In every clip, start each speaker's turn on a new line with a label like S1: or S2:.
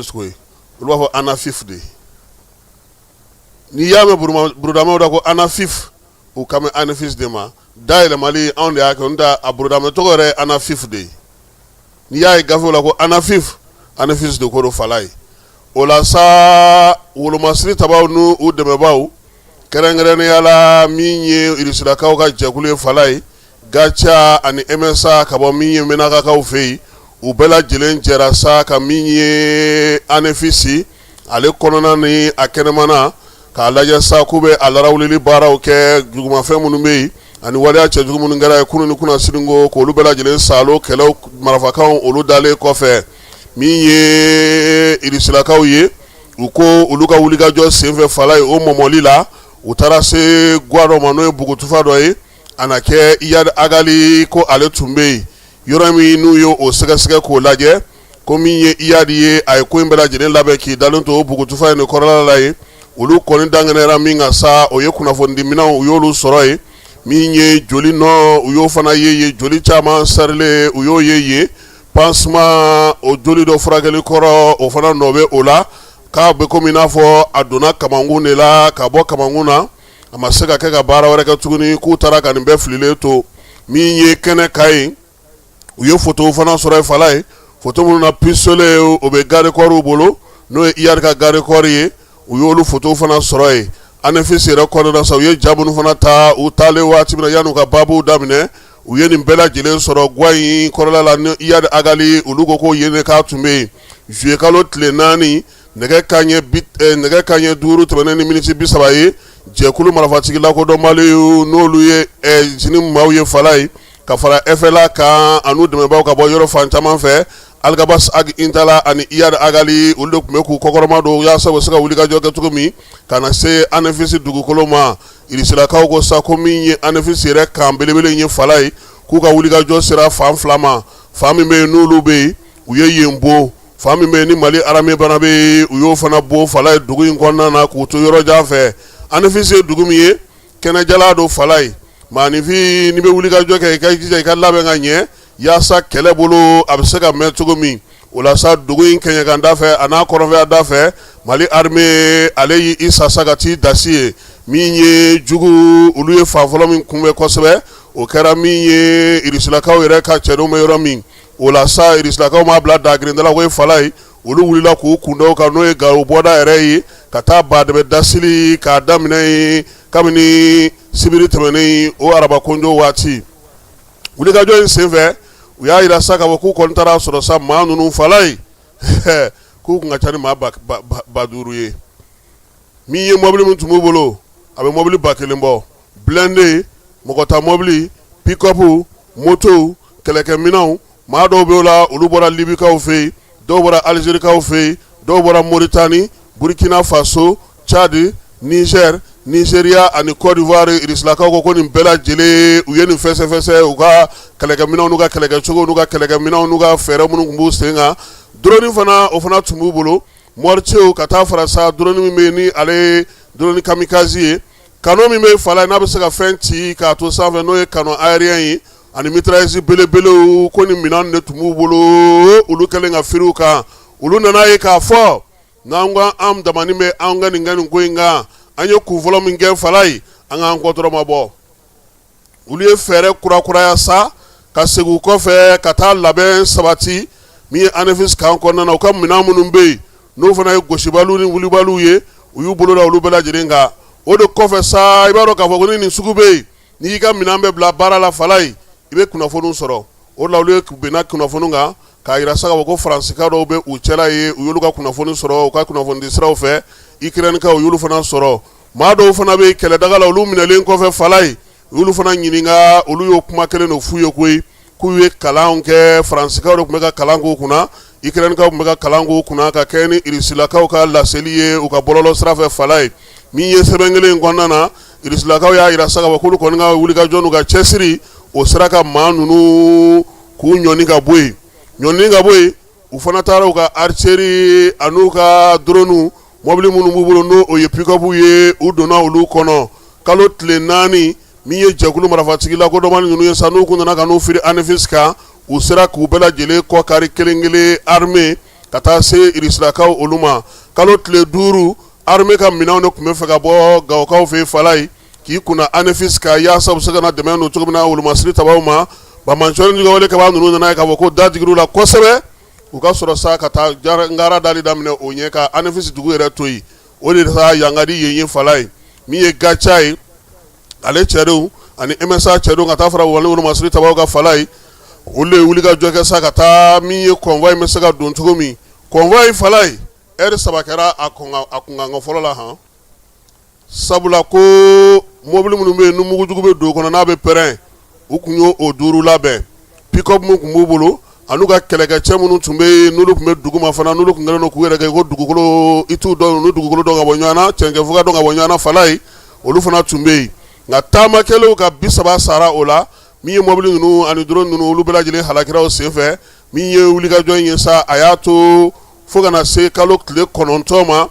S1: koy olu b'a fɔ anafif de n'i y'a mɛn burudamaw da ko anafif u kan bɛ anafis de ma dayɛlɛmali anw de y'a kɛ n tɛ a burudama tɔgɔ yɛrɛ ye anafif de ye n'i y'a ye gafew la ko anafif anafis de ko do fala ye o la sa wolomasiri tabaw n'u dɛmɛbaaw kɛrɛnkɛrɛnnenya la min ye irisilakaw ka jɛkulu ye fala ye gaca ani MSA ka bɔ min ye Menakakaw fɛ yen u bɛɛ lajɛlen jɛra sa ka min ye anafisi ale kɔnɔna ni a kɛnɛmana k'a lajɛ sa k'u bɛ a larawulili baaraw kɛ jugumafɛn minnu bɛ yen ani waleya cɛjugu minnu kɛra ye kunun ni kunnasiri ko k'olu bɛɛ lajɛlen salo kɛlɛw marifakanw olu dalen kɔfɛ min ye irisilakaw ye u ko olu ka wulikajɔ senfɛ fala ye o mɔmɔli la u taara se guwa dɔ ma n'o ye bugutufa dɔ ye a na kɛ Iyad Agali ko ale tun bɛ yen yɔrɔ min n'u ye o sɛgɛsɛgɛ k'o lajɛ ko min ye Iyad ye a ye ko in bɛɛ lajɛlen labɛn k'i dalen to o bugutufa in de kɔrɔla la ye olu kɔni dangɛnɛra min kan sa o ye kunnafoni minɛnw u y'olu sɔrɔ ye min ye joli nɔ u y'o fana ye yen joli caman sarilen u y'o ye yen pansement o joli dɔ furakɛli kɔrɔ o fana nɔ bɛ o la k'a bɛ komi i n'a fɔ a donna kamankun de la ka bɔ kamankun na a ma se ka kɛ ka baara wɛrɛ kɛ tuguni k'u taara ka nin bɛɛ fililen to min ye kɛnɛ ka ye u ye photo fana sɔrɔ ye fala ye photo minnu na pistolet o bɛ garde corps bolo n'o ye Iyad ka garde corps ye u y'olu photo fana sɔrɔ ye anafisi yɛrɛ kɔnɔna sa u ye ja minnu fana ta u taalen waati min na yan'u ka baabu daminɛ u ye nin bɛɛ lajɛlen sɔrɔ guwa in kɔrɔla la ni Iyad Agali olu ko ko yen k'a tun bɛ yen juillet kalo tile 4 nɛgɛ kanɲɛ 5 tɛmɛnen ni miniti 30 ye jɛkulu marifatigi lakodɔnbaliw n'olu ye zini maaw ye fala ye ka fara FLA kan an'u dɛmɛbaaw ka bɔ yɔrɔ fan caman fɛ Algabas Ag Intala ani Iyad Agali olu de tun bɛ k'u kɔkɔrɔma don yaasa u bɛ se ka wulikajɔ kɛ cogo min ka na se anafisi dugukolo ma irisilakaw ko sa ko min ye anafisi yɛrɛ kan belebele ye fala ye k'u ka wulikajɔ sera fan fila ma fan min bɛ yen n'olu bɛ yen u ye yen bon fan min bɛ yen ni Mali armée fana bɛ yen u y'o fana bon fala ye dugu in kɔnɔna na k'u to yɔrɔ jan fɛ anafisi ye dugu min ye kɛnɛjala don fala ye maanifin n'i bɛ wulikajɔ kɛ i ka jija i ka labɛn ka ɲɛ yaasa kɛlɛ bolo a bɛ se ka mɛn cogo min o la sa dugu in kɛɲɛkanda fɛ a n'a kɔrɔnfɛya da fɛ Mali armée ale y'i sasa ka t'i dasi ye min ye jugu olu ye fan fɔlɔ min kunbɛn kosɛbɛ o kɛra min ye irisilakaw yɛrɛ ka cɛdenw bɛ yɔrɔ min o la sa irisilakaw m'a bila dagirindala ko ye fala ye olu wulila k'u kunda o kan n'o ye Gawo bɔda yɛrɛ ye ka taa badɛbɛ dasili k'a daminɛ ye kabini sibiri tɛmɛnen o araba konjo waati wulikajɔ in senfɛ u y'a yira sa k'a fɔ k'u kɔni taara sɔrɔ sa maa ninnu fala ye k'u kun ka ca ni maa ba 5 ye min ye mɔbili min tun b'u bolo a bɛ mɔbili 1000 bɔ blindé mɔgɔta mɔbili pick-up moto kɛlɛkɛminɛnw maa dɔw bɛ o la olu bɔra libikaw fɛ yen dɔw bɔra alizerikaw fɛ yen dɔw bɔra Mauritanie Burkina Faso Tchad Niger Nigeria ani Côte d'Ivoire irisilakaw ko nin bɛɛ lajɛlen u ye nin fɛsɛfɛsɛ u ka kɛlɛkɛminɛnw n'u ka kɛlɛkɛcogo n'u ka kɛlɛkɛminɛnw n'u ka fɛɛrɛ minnu tun b'u sen kan drone fana o fana tun b'u bolo mortier ka taa fara sa drone min bɛ ni ale drone kamikaze ye canon min bɛ fala n'a bɛ se ka fɛn ci k'a to sanfɛ n'o ye canon aérien ye ani mitrailleuse belebelew ko nin minɛn de tun b'u bolo olu kɛlen ka firiw kan olu nana ye k'a fɔ n'an ko an damani bɛ an ka nin ko in kan an ye kun fɔlɔ min kɛ fala ye an k'an kɔtɔrɔ ma bɔ olu ye fɛɛrɛ kurakuraya sa ka segin kɔfɛ ka taa labɛn sabati min ye anafisi kan kɔnɔna na u ka minɛn minnu bɛ yen n'o fana ye gosibaliw ni wulibaliw ye u y'u bolo da olu bɛɛ lajɛlen kan o de kɔfɛ sa i b'a dɔn k'a fɔ ko ni nin sugu bɛ yen n'i y'i ka minɛn bɛɛ bila baara la fala ye i bɛ kunnafoniw sɔrɔ o de la olu ye benna kunnafoniw kan k'a yira sa k'a fɔ ko faransika dɔw bɛ u cɛla ye u y'olu ka kunnafoni sɔrɔ u ka kunnafonidi siraw fɛ Ukrainikaw u y'olu fana sɔrɔ maa dɔw fana bɛ kɛlɛdaga la olu minɛlen kɔfɛ fala ye u y'olu fana ɲininka olu y'o kuma kelen de f'u ye koyi k'u ye kalanw kɛ faransikaw de tun bɛ ka kalan k'u kunna Ukrainikaw tun bɛ ka kalan k'u kunna ka kɛ ni irisilakaw ka laseli ye u ka bɔlɔlɔ sira fɛ fala ye min ye sɛbɛn kelen in kɔnɔna na irisilakaw y'a yira sa k'a fɔ k'olu kɔni ka wulikajɔ n'u ka cɛsiri o sera ka maa ninnu k'u ɲɔni ka bɔ yen ɲɔni ka bɔ yen u fana taara u ka archerie an'u ka drone mɔbili minnu b'u bolo n'o o ye pick-up ye u donna olu kɔnɔ kalo tile 4 min ye jɛkulu marifatigi lakodɔnbali ninnu ye sa n'u kun nana ka n'u firi anafisi kan u sera k'u bɛɛ lajɛlen kɔ kari kelen kelen armée ka taa se irisilakaw olu ma kalo tile 5 armée ka minɛnw de tun bɛ fɛ ka bɔ Gawokaw fɛ Falaye k'i kunna ANEFIS ka yaasa u bɛ se ka na dɛmɛ don cogo min na wolomasiri tabaw ma Bamanchɔri Njugawale wale kaba ninnu nana ye k'a fɔ ko da jigir'u la kosɛbɛ u ka sɔrɔ sa ka taa ngara dali daminɛ o ɲɛ ka ANEFIS dugu yɛrɛ to yen o de sa yangadi yen Falaye min ye Gacha ye ale cɛdenw ani MSA cɛdenw ka taa fara wolomasiri tabaw ka Falaye olu de wuli ka jɔ kɛ sa ka taa min ye convoi bɛ se ka don cogo min convoi Falaye heure 3 kɛra a kunkanko fɔlɔ la han sabula ko mobili minnu bɛ yen ni mugujugu bɛ don kɔnɔ n'a bɛ pɛrɛn u kun y'o 5 labɛn pick-up mun kun b'u bolo an'u ka kɛlɛkɛcɛ minnu tun bɛ yen n'olu tun bɛ dugu ma fana n'olu tun kɛlen don k'u yɛrɛ kɛ ko dugukolo itu dɔn n'u dugukolo dɔn ka bɔ ɲɔgɔn na cɛncɛnfuga dɔn ka bɔ ɲɔgɔn na Falaye olu fana tun bɛ yen nka taamakɛlaw ka 30 sara o la min ye mobili ninnu ani drone ninnu olu bɛɛ lajɛlen halakira o senfɛ min ye wulikajɔ in ye sa a y'a to fo kana se kalo tile 9 ma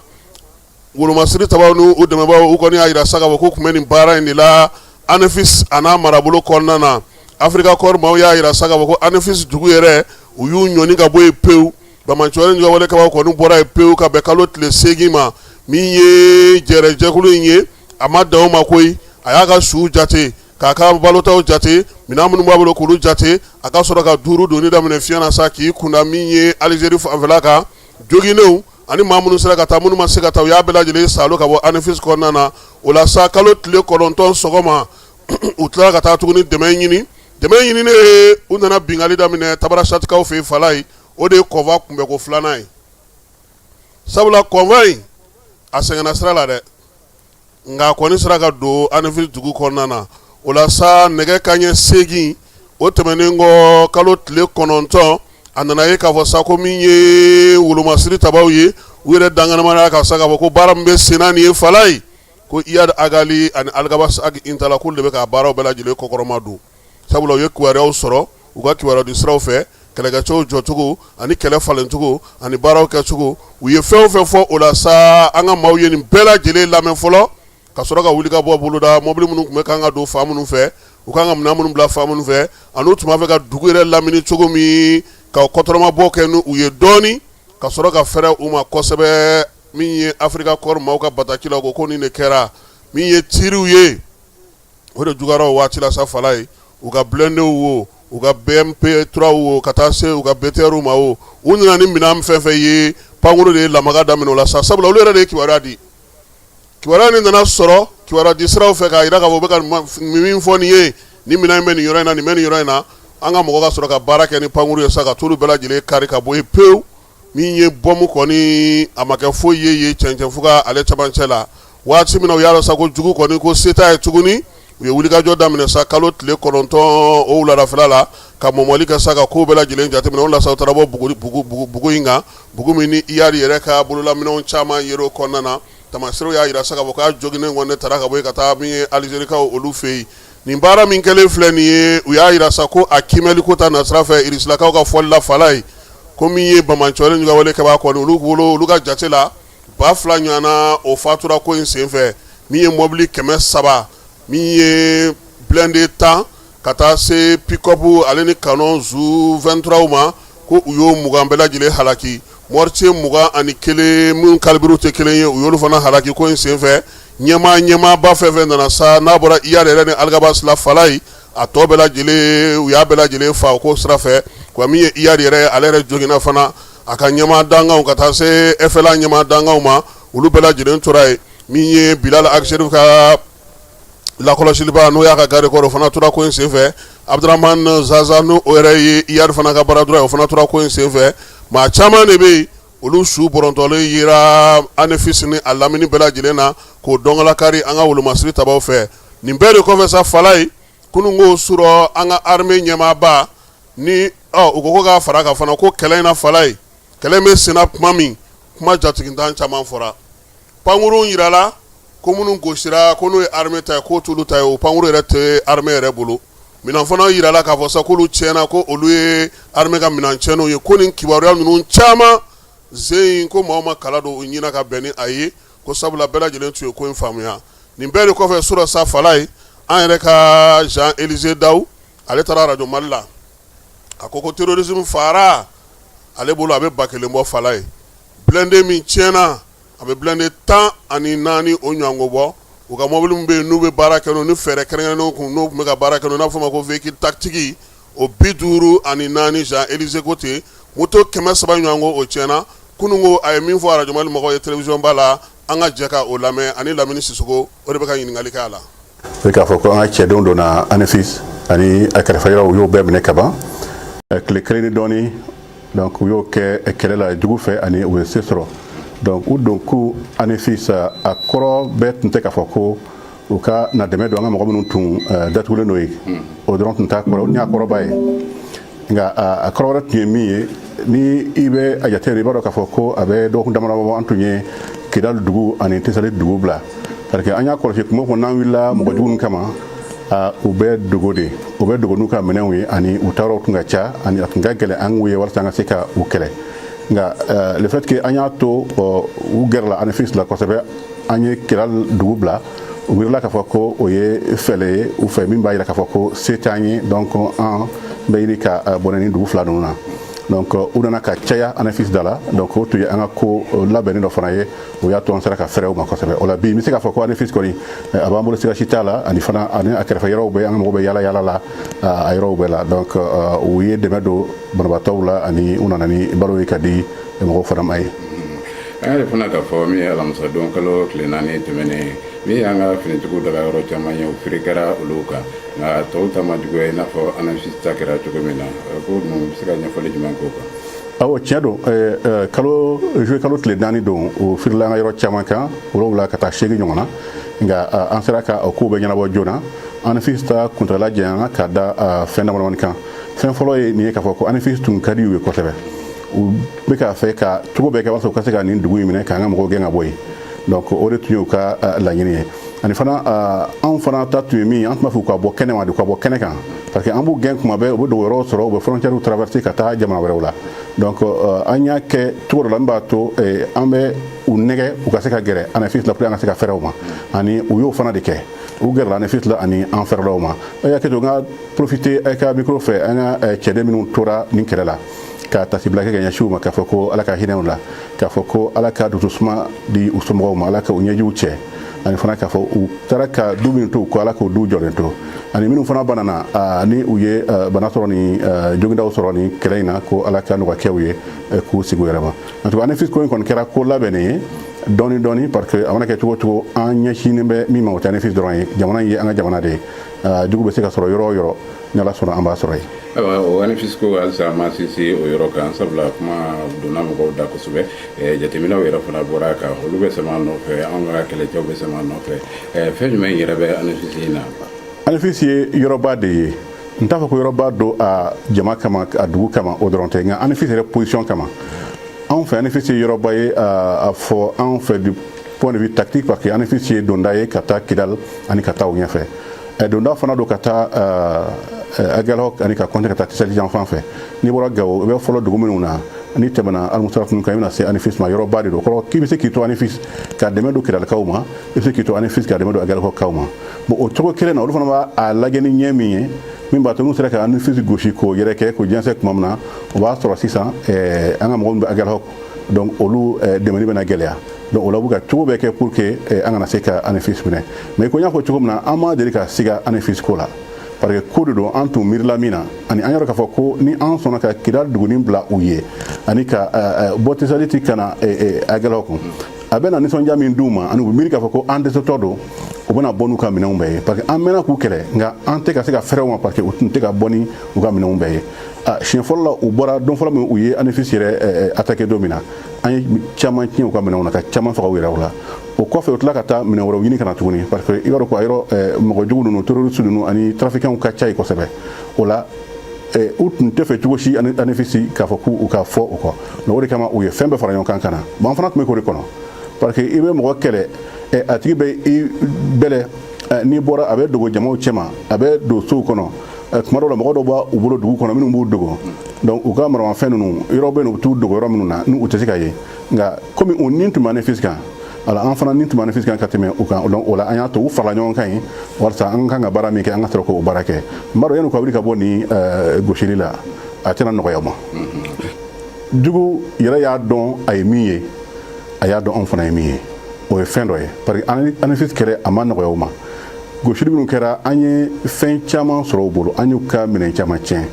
S1: wolomasiri tabaw ni u dɛmɛbaaw u kɔni y'a jira sa k'a fɔ ko tun bɛ nin baara in de la ANEFIS a n'a marabolo kɔnɔna na Africa Corps maaw y'a jira sa k'a fɔ ko ANEFIS dugu yɛrɛ u y'u ɲɔni ka bɔ yen pewu Bamanchɔri Njugawale kabaw kɔni bɔra yen pewu ka bɛn kalo tile 8 ma min ye jɛrɛjɛkulu in ye a ma dan o ma koyi a y'a ka suw jate k'a ka balotaw jate minɛn minnu b'a bolo k'olu jate a ka sɔrɔ ka 5 doni daminɛ fiɲɛ na sa k'i kunda min ye Alizeri fanfɛla kan joginenw ani maa minnu sera ka taa minnu ma se ka taa u y'a bɛɛ lajɛlen salo ka bɔ ANEFIS kɔnɔna na o la sa kalo tile 9 sɔgɔma u tilala ka taa tuguni dɛmɛ ɲininen ye u nana bingali daminɛ Tabarasatikaw fɛ Falaye o de ye convoi kunbɛko 2nan ye sabula convoi in a sɛgɛnna sira la dɛ nka a kɔni sera ka don ANEFIS dugu kɔnɔna na o la sa nɛgɛ kanɲɛ 8 o tɛmɛnen kɔ kalo tile 9 a nana ye k'a fɔ sa ko min ye wolomasiri tabaw ye u yɛrɛ danganamaya ka sa k'a fɔ ko baara min bɛ sen na nin ye Falaye ko Iyad Agali ani Algabas Ag Intala k'olu de bɛ ka baaraw bɛɛ lajɛlen kɔkɔrɔma don sabula u ye kibaruyaw sɔrɔ u ka kibaruya di siraw fɛ kɛlɛkɛcɛw jɔcogo ani kɛlɛ falencogo ani baaraw kɛcogo u ye fɛn o fɛn fɔ o la sa an ka maaw ye nin bɛɛ lajɛlen lamɛn fɔlɔ ka sɔrɔ ka wuli ka bɔ boloda mobili minnu tun bɛ kan ka don fan minnu fɛ u kan ka minɛn minnu bila fan minnu fɛ an'u tun b'a fɛ ka dugu yɛrɛ lamini cogo min ka kɔtɔrɔmabɔ kɛ n'u ye dɔɔni ka sɔrɔ ka fɛrɛ u ma kosɛbɛ min ye Africa Corps maaw ka bataki la ko nin de kɛra min ye tiriw ye o de jugara o waati la sa Falaye u ka blendew wo u ka BMP3 wo ka taa se u ka BTR ma wo u nana ni minɛn fɛn fɛn ye pankuru de ye lamaga daminɛ o la sa sabula olu yɛrɛ de ye kibaruya di kibaruya nin nana sɔrɔ kibaruya di siraw fɛ k'a jira k'a fɔ u bɛ ka min fɔ nin ye nin minɛn in bɛ nin yɔrɔ in na nin bɛ nin yɔrɔ in na an ka mɔgɔ ka sɔrɔ ka baara kɛ ni pankuru ye sa ka t'olu bɛɛ lajɛlen kari ka bɔ yen pewu min ye bɔmu kɔni a ma kɛ foyi ye cɛncɛnfuga ale cɛmancɛ la waati min na u y'a dɔn sa ko jugu kɔni ko se t'a ye tuguni u ye wulikajɔ daminɛ sa kalo tile 9 o wuladafɛla la ka mɔmɔli kɛ sa ka kow bɛɛ lajɛlen jateminɛ o la sa u taara bɔ bugu in kan bugu min ni Iyad yɛrɛ ka bololaminɛw caman yer'o kɔnɔna na tamasiraw y'a jira sa k'a fɔ k'a joginen kɔni taara ka bɔ yen ka taa min ye Alizerikaw olu fɛ yen nin baara min kɛlen filɛ nin ye u y'a jira sa ko a kimɛli ko ta nasira fɛ irisilakaw ka fɔli la Falaye ko min ye Bamanchɔri Njugawale kɛbaa kɔni olu ka jate la 2,000 ɲɔgɔnna o fatura ko in senfɛ min ye mobili 300 min ye blindé 10 ka taa se pick-up ale ni canon Zu 23 ma ko u y'o 20 bɛɛ lajɛlen halaki mortier 21 minnu kalibriw tɛ kelen ye u y'olu fana halaki ko in senfɛ ɲɛmaaba fɛn fɛn nana sa n'a bɔra Iyad yɛrɛ ni Algabas la Falaye a tɔ bɛɛ lajɛlen u y'a bɛɛ lajɛlen fa o ko sira fɛ wa min ye Iyad yɛrɛ ale yɛrɛ joginna fana a ka ɲɛmaa dangaw ka taa se FLA ɲɛmaa dangaw ma olu bɛɛ lajɛlen tora yen min ye Bilal Agsherif ka lakɔlɔsiliba n'o y'a ka garde corps o fana tora ko in senfɛ Abdurahman Zaza n'o yɛrɛ ye Iyad fana ka baara dɔrɔn ye o fana tora ko in senfɛ maa caman de bɛ yen olu su bɔrɔntɔlen yera ANEFIS ni a lamini bɛɛ lajɛlen na k'o dɔngalakari an ka wolomasiri tabaw fɛ nin bɛɛ de kɔfɛ sa Falaye kunun k'o surɔ an ka armée ɲɛmaaba ni u ko k'a fara kan fana ko kɛlɛ in na Falaye kɛlɛ in bɛ senna kuma min kuma jatigitan caman fɔra pankuru yirala ko minnu gosira ko n'o ye armée ta ye k'o t'olu ta ye o pankuru yɛrɛ tɛ armée yɛrɛ bolo minɛn fana yirala k'a fɔ sa k'olu tiɲɛna ko olu ye armée ka minɛn tiɲɛnw ye ko nin kibaruya ninnu caman zen ko maa ma kala don u ɲinina ka bɛn ni a ye ko sabula bɛɛ lajɛlen tun ye ko in faamuya nin bɛɛ de kɔfɛ sura sa Falaye an yɛrɛ ka Jean-Élisée Dawu ale taara Radio Mali la a ko terrorisme fara ale bolo a bɛ ba kelen bɔ fala ye blende min tiɲɛna a bɛ blende 14 o ɲɔgɔnko bɔ u ka mobili min bɛ yen n'u bɛ baara kɛ n'o ni fɛɛrɛ kɛrɛnkɛrɛnnenw kun n'u tun bɛ ka baara kɛ n'o n'a fɔ ma ko véhicule tactique o 54 Jean Élisée ko ten moto 300 ɲɔgɔnko o tiɲɛna kununko a ye min fɔ radio Mali mɔgɔw ye télévision ba la an ka jɛ ka o lamɛn ani Lamini Sisoko o de bɛ ka ɲininkali kɛ a la.
S2: K'a fɔ ko an ka cɛdenw donna ANEFIS ani a kɛrɛfɛ yɔrɔw u y'o bɛɛ minɛ ka ban tile kelen ni dɔɔni donc u y'o kɛ kɛlɛ la jugu fɛ ani u ye se sɔrɔ donc u don ko ANEFIS a kɔrɔ bɛɛ tun tɛ k'a fɔ ko u ka na dɛmɛ don an ka mɔgɔ minnu tun datugulen n'o ye o dɔrɔn tun t'a kɔrɔ n y'a kɔrɔba ye nka a kɔrɔ wɛrɛ tun ye min ye ni i bɛ a jateminɛ i b'a dɔn k'a fɔ ko a bɛ dɔgɔkun damadɔ bɔ an tun ye Kidal dugu ani Tesali dugu bila parce que an y'a kɔlɔsi kuma fɔ n'an wulila mɔgɔ jugu kama u bɛ dogo de u bɛ dogo n'u ka minɛnw ye ani u taaraw tun ka ca ani a tun ka gɛlɛn an k'u ye walasa an ka se ka u kɛlɛ nka le fait que an y'a to u gɛrɛla ANEFIS la kosɛbɛ an ye Kidal dugu bila u miirila k'a fɔ ko o ye fɛlɛ ye u fɛ min b'a jira k'a fɔ ko se t'an ye donc an bɛ ɲini ka bɔnɛ ni dugu fila ninnu na donc u nana ka caya ANEFIS da la donc o tun ye an ka ko labɛnnen dɔ fana ye o y'a to an sera ka fɛrɛ u ma kosɛbɛ o la bi n bɛ se k'a fɔ ko ANEFIS kɔni a b'an bolo siga si t'a la ani fana ani a kɛrɛfɛ yɔrɔw bɛ an ka mɔgɔw bɛ yaala yaala la a yɔrɔw bɛɛ la donc u ye dɛmɛ don banabaatɔw la ani u nana ni balo ye ka di mɔgɔw fana ma ye.
S3: an yɛrɛ fana k'a fɔ min ye alamisa don kalo tile 4 tɛmɛnen min y'an ka finitigiw daga yɔrɔ caman ye o firi kɛra olu kan nka tɔw ta ma juguya i n'a fɔ ANEFIS ta kɛra cogo min na ko ninnu bɛ se ka ɲɛfɔli jumɛn k'o kan.
S2: awɔ tiɲɛ don juillet kalo tile 4 don o firila an ka yɔrɔ caman kan 7 ka taa 8 ɲɔgɔn na nka an sera ka o kow bɛ ɲɛnabɔ joona ANEFIS ta kuntala janyana ka da fɛn damadamani kan fɛn fɔlɔ ye nin ye k'a fɔ ko ANEFIS tun ka di u ye kosɛbɛ u bɛ k'a fɛ ka cogo bɛɛ kɛ walasa u ka se ka nin dugu in minɛ k'an ka mɔgɔw gɛn ka bɔ yen donc o de tun ye u ka laɲini ye ani fana anw fana ta tun ye min an tun b'a fɛ u ka bɔ kɛnɛ ma de u ka bɔ kɛnɛ kan parce que an b'u gɛn kuma bɛɛ u bɛ dogo yɔrɔw sɔrɔ u bɛ frontière traverser ka taa jamana wɛrɛw la donc an y'a kɛ cogo dɔ la min b'a to an bɛ u nɛgɛ u ka se ka gɛrɛ ANEFIS la pour an ka se ka fɛrɛ u ma ani u y'o fana de kɛ u gɛrɛla ANEFIS la ani an fɛrɛla u ma a y'a kɛ to n ka profiter a ka micro fɛ an ka cɛden minnu tora nin kɛlɛ la ka tasibila kɛ ka ɲɛsin u ma k'a fɔ ko ala ka hinɛ u la k'a fɔ ko ala ka dususuma di u somɔgɔw ma ala ka u ɲɛjiw cɛ ani fana k'a fɔ u taara ka du minnu to u ko ala k'o du jɔlen to ani minnu fana banana ni u ye bana sɔrɔ ni jogindaw sɔrɔ ni kɛlɛ in na ko ala ka nɔgɔya kɛ u ye k'u sigi u yɛrɛ ma en tout cas ANEFIS ko in kɔni kɛra ko labɛnnen ye dɔɔni dɔɔni parce que a mana kɛ cogo o cogo an ɲɛsinnen bɛ min ma o tɛ ANEFIS dɔrɔn ye jamana in ye an ka jamana de ye jugu bɛ se ka sɔrɔ yɔrɔ o yɔrɔ ni ala sɔnna an b'a sɔrɔ yen.
S3: ayiwa o ANEFIS ko halisa an ma sinsin o yɔrɔ kan sabula kuma donna mɔgɔw da kosɛbɛ jateminɛw yɛrɛ fana bɔra a kan olu bɛ sɛmɛ an nɔfɛ anw ka kɛlɛcɛw bɛ sɛmɛ an nɔfɛ fɛn jumɛn yɛrɛ bɛ ANEFIS in na. ANEFIS
S2: ye yɔrɔba de ye n t'a fɔ ko yɔrɔba don a jama kama a dugu kama o dɔrɔn tɛ nka ANEFIS yɛrɛ position kama anw fɛ ANEFIS ye yɔrɔba ye a fɔ anw fɛ du point de vue tactique parce que ANEFIS ye donda ye ka taa Kidal ani ka taa o ɲɛfɛ donda fana don ka taa Aguelhok ani ka kɔnte ka taa Tisali yan fan fɛ n'i bɔra Gawo i bɛ fɔlɔ dugu minnu na n'i tɛmɛna Almusaraf ninnu kan i bɛna se ANEFIS ma yɔrɔba de don kɔrɔ k'i bɛ se k'i to ANEFIS ka dɛmɛ don Kidalikaw ma i bɛ se k'i to ANEFIS ka dɛmɛ don Aguelhokkaw ma bon o cogo kelen na olu fana b'a lajɛ ni ɲɛ min ye min b'a to n'u sera ka ANEFIS gosi k'o yɛrɛ kɛ k'o jɛnsɛn tuma min na o b'a sɔrɔ sisan an ka mɔgɔw min bɛ Aguelhok donc olu dɛmɛni bɛna gɛlɛya donc o la u bɛ ka cogo bɛɛ kɛ pour que an kana se ka ANEFIS minɛ mais ko n y'a fɔ cogo min na an ma deli ka siga ANEFIS ko la parce que ko de don an tun miirila min na ani an yɔrɔ k'a fɔ ko ni an sɔnna ka Kidal duguni bila u ye ani ka bɔ Tisali ti ka na Aguelhok a bɛ na nisɔndiya min d'u ma ani u bɛ miiri k'a fɔ ko an dɛsɛtɔ don u bɛna bɔ n'u ka minɛnw bɛɛ ye parce que an mɛnna k'u kɛlɛ nka an tɛ ka se ka fɛrɛ u ma parce que u tun tɛ ka bɔ ni u ka minɛnw bɛɛ ye siɲɛ fɔlɔ la u bɔra don fɔlɔ min u ye ANEFIS yɛrɛ attaqué don min na an ye caman tiɲɛ u ka minɛnw na ka caman faga u yɛrɛw la o kɔfɛ u tila ka taa minɛn wɛrɛw ɲini ka na tuguni parce que i b'a dɔn ko a yɔrɔ mɔgɔ jugu ninnu terroriste ninnu ani trafiquants ka ca yen kosɛbɛ o la u tun tɛ fɛ cogo si ANEFIS k'a fɔ k'u ka fɔ o kɔ donc o de kama u ye fɛn bɛɛ fara ɲɔgɔn kan ka na bon an fana tun bɛ k'o de kɔnɔ parce que i bɛ mɔgɔ kɛlɛ a tigi bɛ i bɛlɛ n'i bɔra a bɛ dogo jamaw cɛma a bɛ don sow kɔnɔ tuma dɔw la mɔgɔ dɔw b'u bolo dugu kɔnɔ minnu b'u dogo donc u ka maramafɛn ninnu yɔrɔ bɛ yen u bɛ t'u dogo yɔrɔ minnu na n'u tɛ se ka ye nka komi u nin tun bɛ ANEFIS kan ala an fana nin tun bɛ ANEFIS kan ka tɛmɛ u kan donc o la an y'a to u farala ɲɔgɔn kan yen walasa an kan ka baara min kɛ an ka sɔrɔ k'o baara kɛ n b'a dɔn yanni u ka wuli ka bɔ nin gosili la a tɛna nɔgɔya u ma. jugu yɛrɛ y'a dɔn a ye min ye a y'a dɔn anw fana ye min ye o ye fɛn dɔ ye parce que ANAFIS kɛlɛ a ma nɔgɔya o ma gosili minnu kɛra an ye fɛn caman sɔrɔ o bolo an y'u ka minɛn caman tiɲɛ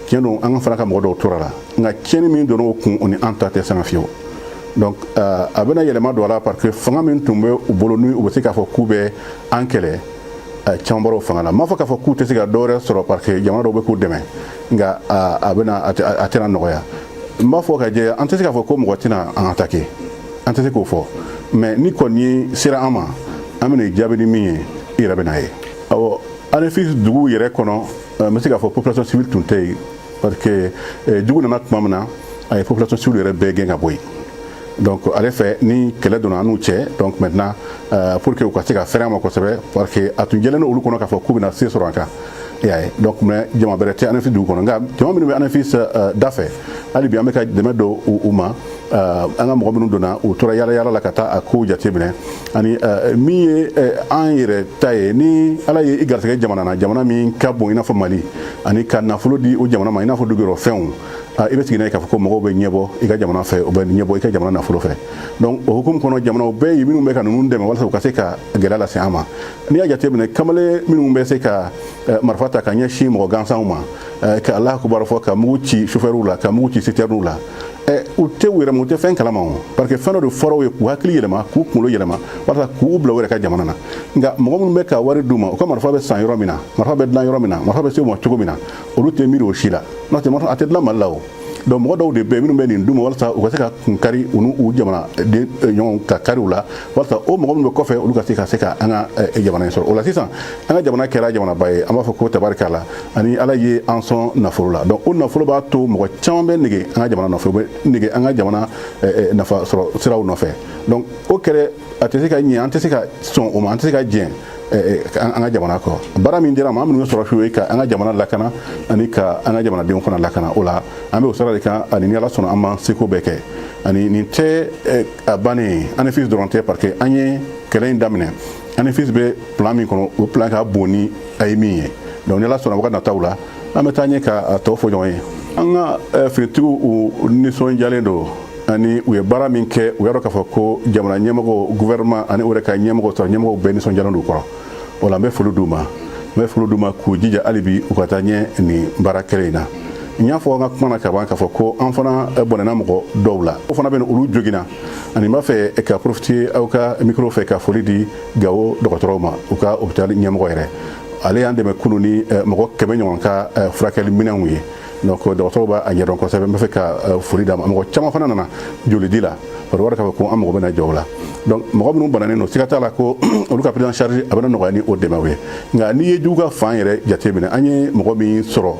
S2: tiɲɛ don an fana ka mɔgɔ dɔw tora la nka tiɲɛni min donna o kun o ni an ta tɛ sanga fiyewu donc a bɛna yɛlɛma don a la parce que fanga min tun bɛ u bolo ni u bɛ se k'a fɔ k'u bɛ an kɛlɛ caman bɔra o fanga la n m'a fɔ k'a fɔ k'u tɛ se ka dɔwɛrɛ sɔrɔ parce que jamana dɔw bɛ k'u dɛmɛ nka a tɛna nɔgɔya n b'a fɔ ka jɛ an tɛ se k'a fɔ ko mɔgɔ tɛna an attaquer an tɛ se k'o fɔ mais ni kɔni sera an ma an bɛna jaabi ni min ye i yɛrɛ bɛ n'a ye awɔ ANAFIS dugu yɛrɛ kɔnɔ n bɛ se k'a fɔ population civile tun tɛ yen parce que jugu nana tuma min na a ye population civile yɛrɛ bɛɛ gɛn ka bɔ yen donc ale fɛ ni kɛlɛ donna an n'u cɛ donc maintenant pour que u ka se ka fɛrɛ an ma kosɛbɛ parce que a tun jɛlen don olu kɔnɔ k'a fɔ k'u bɛna se sɔrɔ an kan i y'a ye donc mais jama bɛrɛ tɛ ANAFIS dugu kɔnɔ nka jama minnu bɛ ANAFIS da fɛ hali bi an bɛ ka dɛmɛ don u ma an ka mɔgɔ minnu donna u tora yala yala la ka taa a kow jateminɛ ani min ye an yɛrɛ ta ye ni ala ye i garisɛgɛ jamana na jamana min ka bon i n'a fɔ Mali ani ka nafolo di o jamana ma i n'a fɔ duguyɔrɔfɛnw i bɛ sigi n'a ye k'a fɔ ko mɔgɔw bɛ ɲɛbɔ i ka jamana fɛ u bɛ ɲɛbɔ i ka jamana nafolo fɛ donc o hukumu kɔnɔ jamanaw bɛɛ ye minnu bɛ ka ninnu dɛmɛ walasa u ka se ka gɛlɛya lase an ma n'i y'a jateminɛ kamalen minnu bɛ se ka marifa ta ka ɲɛsin mɔgɔ gansanw ma ka Alahu akibaru fɔ ka mugu ci chauffeur la ka mugu ci citerne la u tɛ u yɛrɛ ma u tɛ fɛn kalama o parce que fɛn dɔ de fɔra u ye k'u hakili yɛlɛma k'u kunkolo yɛlɛma walasa k'u bila u yɛrɛ ka jamana na nka mɔgɔ minnu bɛ ka wari d'u ma u ka marifa bɛ san yɔrɔ min na marifa bɛ dilan yɔrɔ min na marifa bɛ se u ma cogo min na olu tɛ miiri o si la n'o tɛ marifa a tɛ dilan Mali la o donc mɔgɔ dɔw de bɛ minnu bɛ nin d'u ma walasa u ka se ka kun kari u n'u jamana den ɲɔgɔn ka kari u la walasa o mɔgɔ minnu bɛ kɔfɛ olu ka se ka an ka jamana in sɔrɔ o la sisan an ka jamana kɛra jamanaba ye an b'a fɔ ko tabarikala ani ala ye an sɔn nafolo la donc o nafolo b'a to mɔgɔ caman bɛ nege an ka jamana nɔfɛ u bɛ nege an ka jamana nafa sɔrɔ siraw nɔfɛ donc o kɛlɛ a tɛ se ka ɲɛ an tɛ se ka sɔn o ma an tɛ se ka jɛn an ka jamana kɔ baara min dira ma an minnu ye sɔrɔsiw ye ka an ka jamana lakana ani ka an ka jamanadenw fana lakana o la an bɛ o sira de kan ani ni ala sɔnna an b'an seko bɛɛ kɛ ani nin tɛ a bannen ANAFIS dɔrɔn tɛ parce que an ye kɛlɛ in daminɛ ANAFIS bɛ plan min kɔnɔ o plan ka bon ni a ye min ye donc ni ala sɔnna wagati nataw la an bɛ taa ɲɛ ka tɔ fɔ ɲɔgɔn ye an ka finitigiw u nisɔndiyalen don ani u ye baara min kɛ u y'a dɔn k'a fɔ ko jamana ɲɛmɔgɔ gouvernement ani u yɛrɛ ka ɲɛmɔgɔ sɔrɔ ɲɛmɔgɔw bɛɛ nisɔndiyalen don u kɔrɔ o la n bɛ foli d'u ma k'u jija hali bi u ka taa ɲɛ nin baara kɛlɛ in na n y'a fɔ an ka kuma na ka ban k'a fɔ ko an fana bɔnɛna mɔgɔ dɔw la o fana bɛ olu joginna ani n b'a fɛ ka profiter aw ka micro fɛ ka foli di Gawo dɔgɔtɔrɔw ma u ka hôpital ɲɛmɔgɔ yɛrɛ ale y'an dɛmɛ kunun ni mɔgɔ 100 ɲɔgɔn ka furakɛli minɛnw ye donc dɔgɔtɔrɔw b'a ɲɛdɔn kosɛbɛ n bɛ fɛ ka foli d'a ma mɔgɔ caman fana nana jolidi la parce que o b'a k'a fɔ ko an mago bɛna jɔ o la donc mɔgɔ minnu bananen don siga t'a la ko olu ka prise en charge a bɛna nɔgɔya ni o dɛmɛw ye nka n'i ye jugu ka fan yɛrɛ jateminɛ an ye mɔgɔ min sɔrɔ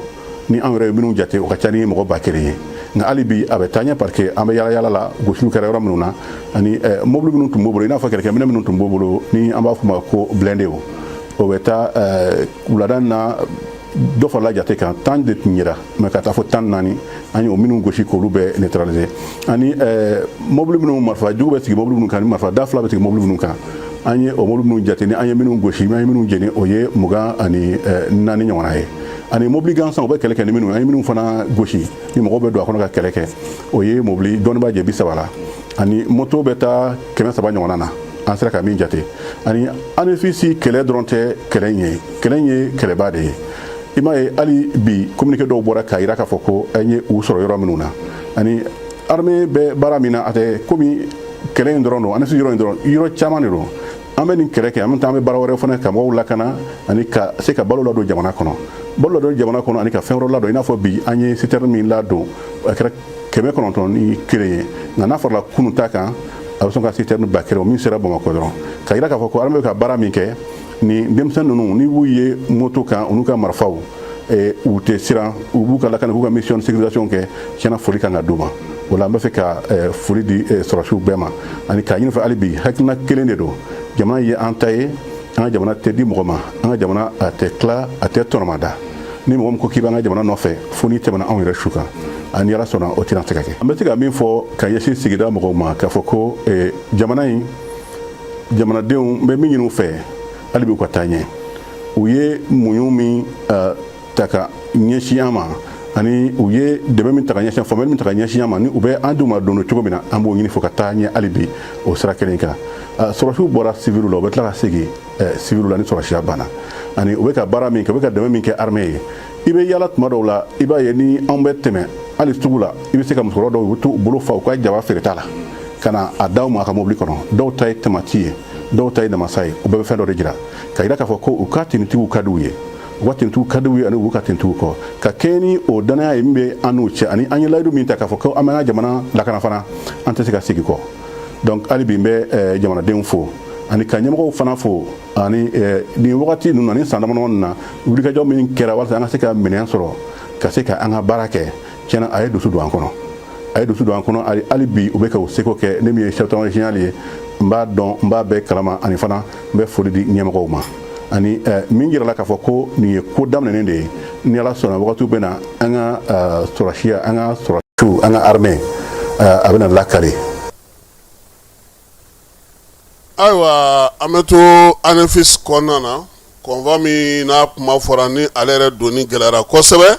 S2: ni an yɛrɛ ye minnu jate o ka ca ni mɔgɔ 1000 ye nka hali bi a bɛ taa ɲɛ parce que an bɛ yala yala la gosiliw kɛra yɔrɔ minnu na ani mobili minnu tun b'o bolo i n'a fɔ kɛlɛkɛminɛ minnu tun b'o bolo ni an b'a fɔ ma ko blindé o bɛ taa wulada na dɔ farala jate kan 10 de tun yera mais ka taa fɔ 14 an y'o minnu gosi k'olu bɛɛ neutraliser ani mobili minnu marifa jugu bɛ sigi mobili minnu kan ni marifa da 2 bɛ sigi mobili minnu kan an ye o mobili minnu jate ni an ye minnu gosi an ye minnu jeni o ye 24 ɲɔgɔnna ye ani mobili gansan o bɛ kɛlɛ kɛ ni minnu an ye minnu fana gosi ni mɔgɔw bɛ don a kɔnɔ ka kɛlɛ kɛ o ye mobili dɔnnibaa jɛ 30 la ani moto bɛ taa 300 ɲɔgɔnna na an sera ka min jate ani ANAFIS kɛlɛ dɔrɔn tɛ kɛlɛ in ye kɛlɛba de ye i m'a ye hali bi communiqué dɔw bɔra k'a jira k'a fɔ ko an ye u sɔrɔ yɔrɔ minnu na ani armée bɛ baara min na a tɛ komi kɛlɛ in dɔrɔn don ANAFIS yɔrɔ in dɔrɔn yɔrɔ caman de don an bɛ nin kɛlɛ kɛ en même temps an bɛ baara wɛrɛ fana ka mɔgɔw lakana ani ka se ka balo ladon jamana kɔnɔ balo ladon jamana kɔnɔ ani ka fɛn wɛrɛ ladon i n'a fɔ bi an ye citerne min ladon a kɛra 991 ye nka n'a fɔra kunun ta kan a bɛ sɔn ka citerne 1000 o min sera Bamakɔ dɔrɔn ka jira k'a fɔ ko armée bɛ ka baara min kɛ ni denmisɛn ninnu ni b'u ye moto kan u n'u ka marifaw u tɛ siran u b'u ka lakana k'u ka mission de sécurisation kɛ tiɲɛna foli kan ka d'u ma o la an bɛ fɛ ka foli di sɔrɔsiw bɛɛ ma ani k'a ɲini fɛ hali bi hakilina kelen de don jamana ye an ta ye an ka jamana tɛ di mɔgɔ ma an ka jamana a tɛ tila a tɛ tɔnɔmada ni mɔgɔ min ko k'i b'an ka jamana nɔfɛ fo n'i tɛmɛna anw yɛrɛ su kan ani ala sɔnna o tɛna se ka kɛ an bɛ se ka min fɔ ka ɲɛsin sigida mɔgɔw ma k'a fɔ ko jamana in jamanadenw n bɛ min ɲini u fɛ hali bi u ka taa ɲɛ u ye muɲu min ta ka ɲɛsin an ma ani u ye dɛmɛ min ta ka ɲɛsin famille min ta ka ɲɛsin ma ni u bɛ an denw ma don cogo min na an b'o ɲini fo ka taa ɲɛ hali bi o sira kelen kan sɔrɔsiw bɔra civil la u bɛ tila ka segin civil la ni sɔrɔsiya banna ani u bɛ ka baara min kɛ u bɛ ka dɛmɛ min kɛ armée ye i bɛ yala tuma dɔw la i b'a ye ni anw bɛ tɛmɛ hali sugu la i bɛ se ka musokɔrɔba dɔw u t'u bolo fa u ka jaba feereta la ka na a d'aw ma a ka mobili kɔnɔ dɔw ta ye tamati ye dɔw ta ye namasa ye u bɛɛ bɛ fɛn dɔ de jira ka yira k'a fɔ ko u ka tinitigiw ka d'u ye u ka tinitigiw ka d'u ye ani u ka tinitigiw kɔ ka kɛɲɛ ni o danaya ye min bɛ an n'u cɛ ani an ye layidu min ta k'a fɔ ko an bɛ an ka jamana lakana fana an tɛ se ka segin kɔ donc hali bi n bɛ jamanadenw fo ani ka ɲɛmɔgɔw fana fo ani nin wagati ninnu ani san damadɔ na wulikajɔ min kɛra walasa an ka se ka minɛn sɔrɔ ka se ka an ka baara kɛ tiɲɛna a ye dusu don an kɔnɔ a ye dusu don an kɔnɔ hali bi u bɛ ka o seko kɛ ne min ye chef d'état général ye n b'a dɔn n b'a bɛɛ kalama ani fana n bɛ foli di ɲɛmɔgɔw ma ani min yirala k'a fɔ ko nin ye ko daminɛnen de ye ni ala sɔnna wagatiw bɛ na an ka sɔrɔsiya an ka sɔrɔsiw an ka armée a bɛna lakari.
S1: Ayiwa an bɛ to ANEFIS kɔnɔna na convoi min n'a kuma fɔra ni ale yɛrɛ donni gɛlɛyara kosɛbɛ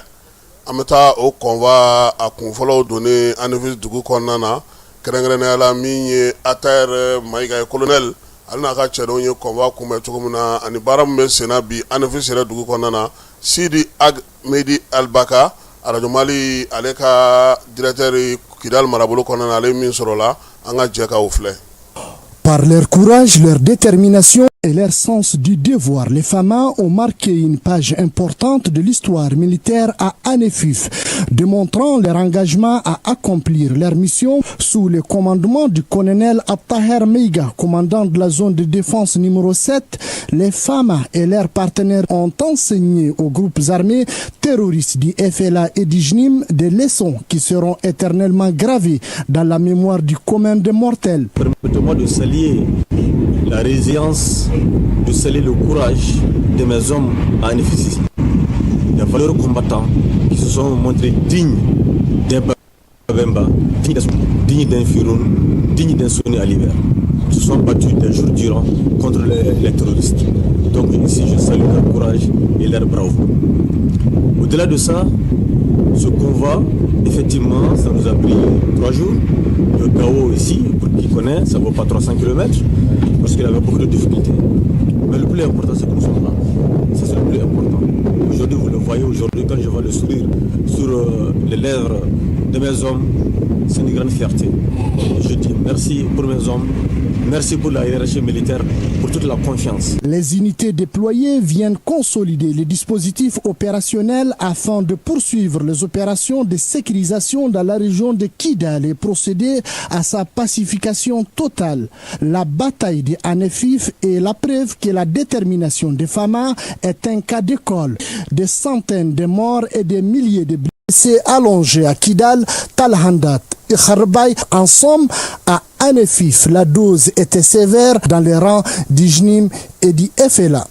S1: an bɛ taa o convoi a kunfɔlɔw donni ANEFIS dugu kɔnɔna na kɛrɛnkɛrɛnnenya la min ye Atayɛri Mayiga ye colonel ale n'a ka cɛdenw ye convoi kunbɛn cogo min na ani baara min bɛ senna bi ANEFIS yɛrɛ dugu kɔnɔna na Sidi Ahmedi Albaka Radio Mali ale ka directeur Kidal marabolo kɔnɔna na ale min sɔrɔ la an ka jɛ ka o filɛ.
S4: Par leur courage, leur détermination et leur sens du devoir, les FAMA ont marqué une page importante de l'histoire militaire à ANEFIF, démontrant leur engagement à accomplir leur mission sous le commandement du colonel Atayɛri Mayiga, commandant de la zone de défense numéro 7. Les FAMA et leurs partenaires ont enseigné aux groupes armés terroristes du FLA et du JNIM des leçons qui seront éternellement gravées dans la mémoire du commun des mortels.
S5: Permettez-moi de saluer la résilience, de saluer le courage de mes hommes à ANEFIS, les valeureux combattants qui se sont montrés dignes d'un Babemba, dignes d'un Firoun, dignes d'un Soni à l'hiver. Ils se sont battus des jours durant contre les terroristes. Donc ici je salue leur courage et leur bravoure. Au-delà de ça, ce convoi, effectivement, ça nous a pris 3 jours. Le Gao ici, pour qui connaît, ça ne vaut pas 300 km, parce qu'il avait beaucoup de difficultés. Mais le plus important, c'est que nous sommes là. Ça, c'est le plus important. Aujourd'hui, vous le voyez, aujourd'hui, quand je vois le sourire sur les lèvres de mes hommes, c'est une grande fierté. Je dis merci pour mes hommes, merci pour la hiérarchie militaire, pour toute la confiance.
S4: Les unités déployées viennent consolider les dispositifs opérationnels afin de poursuivre les opérations de sécurisation dans la région de Kidal et procéder à sa pacification totale. La bataille de ANEFIF est la preuve que la détermination des FAMA est un cas d'école. Des centaines de morts et des milliers de blessés allongés à Kidal, Talhandat et Kharbay. En somme, à ANEFIF, la dose était sévère dans les rangs du JNIM et du FLA.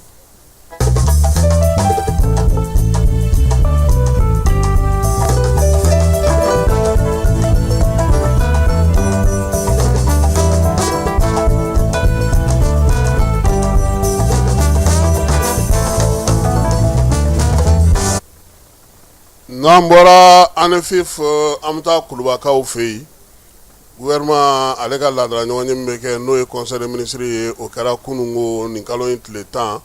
S1: N'an bɔra ANEFIF an bɛ taa Kulubakaw fɛ yen gouvernement ale ka laadala ɲɔgɔnye min bɛ kɛ n'o ye conseil des ministres ye o kɛra kunungo nin kalo in tile 10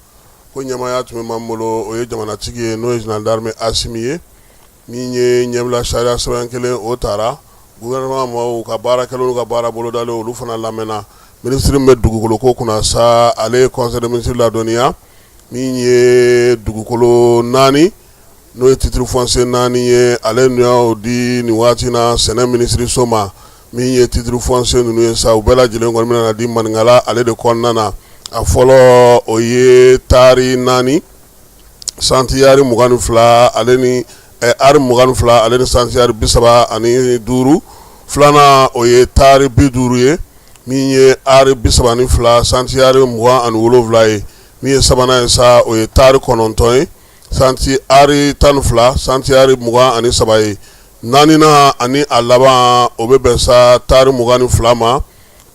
S1: ko ɲɛmaaya tun bɛ m'an bolo o ye jamanatigi ye n'o ye général d'armée Asimi ye min ye ɲɛbila sariya sɛbɛn kelen o taara gouvernement mɔgɔw ka baarakɛlaw ka baara bolodalen olu fana lamɛnna ministre min bɛ dugukolo ko kunna sa ale ye conseil des ministres ladɔnniya min ye dugukolo 4 n'o ye titre foncier 4 ye ale nu y'o di nin waati na sɛnɛ ministre so ma min ye titre foncier ninnu ye sa u bɛɛ lajɛlen kɔni bɛna di maninkala ale de kɔnɔna na a fɔlɔ o ye taari 4 santiyari 22 ale ni ari 22 ale ni santiyari 35 filanan o ye taari 50 ye min ye ari 32 santiyari 27 ye min ye sabanan ye sa o ye taari 9 ye santi ari 12 santiyari 23 ye nanina ani a laban o bɛ bɛn sa taari 22 ma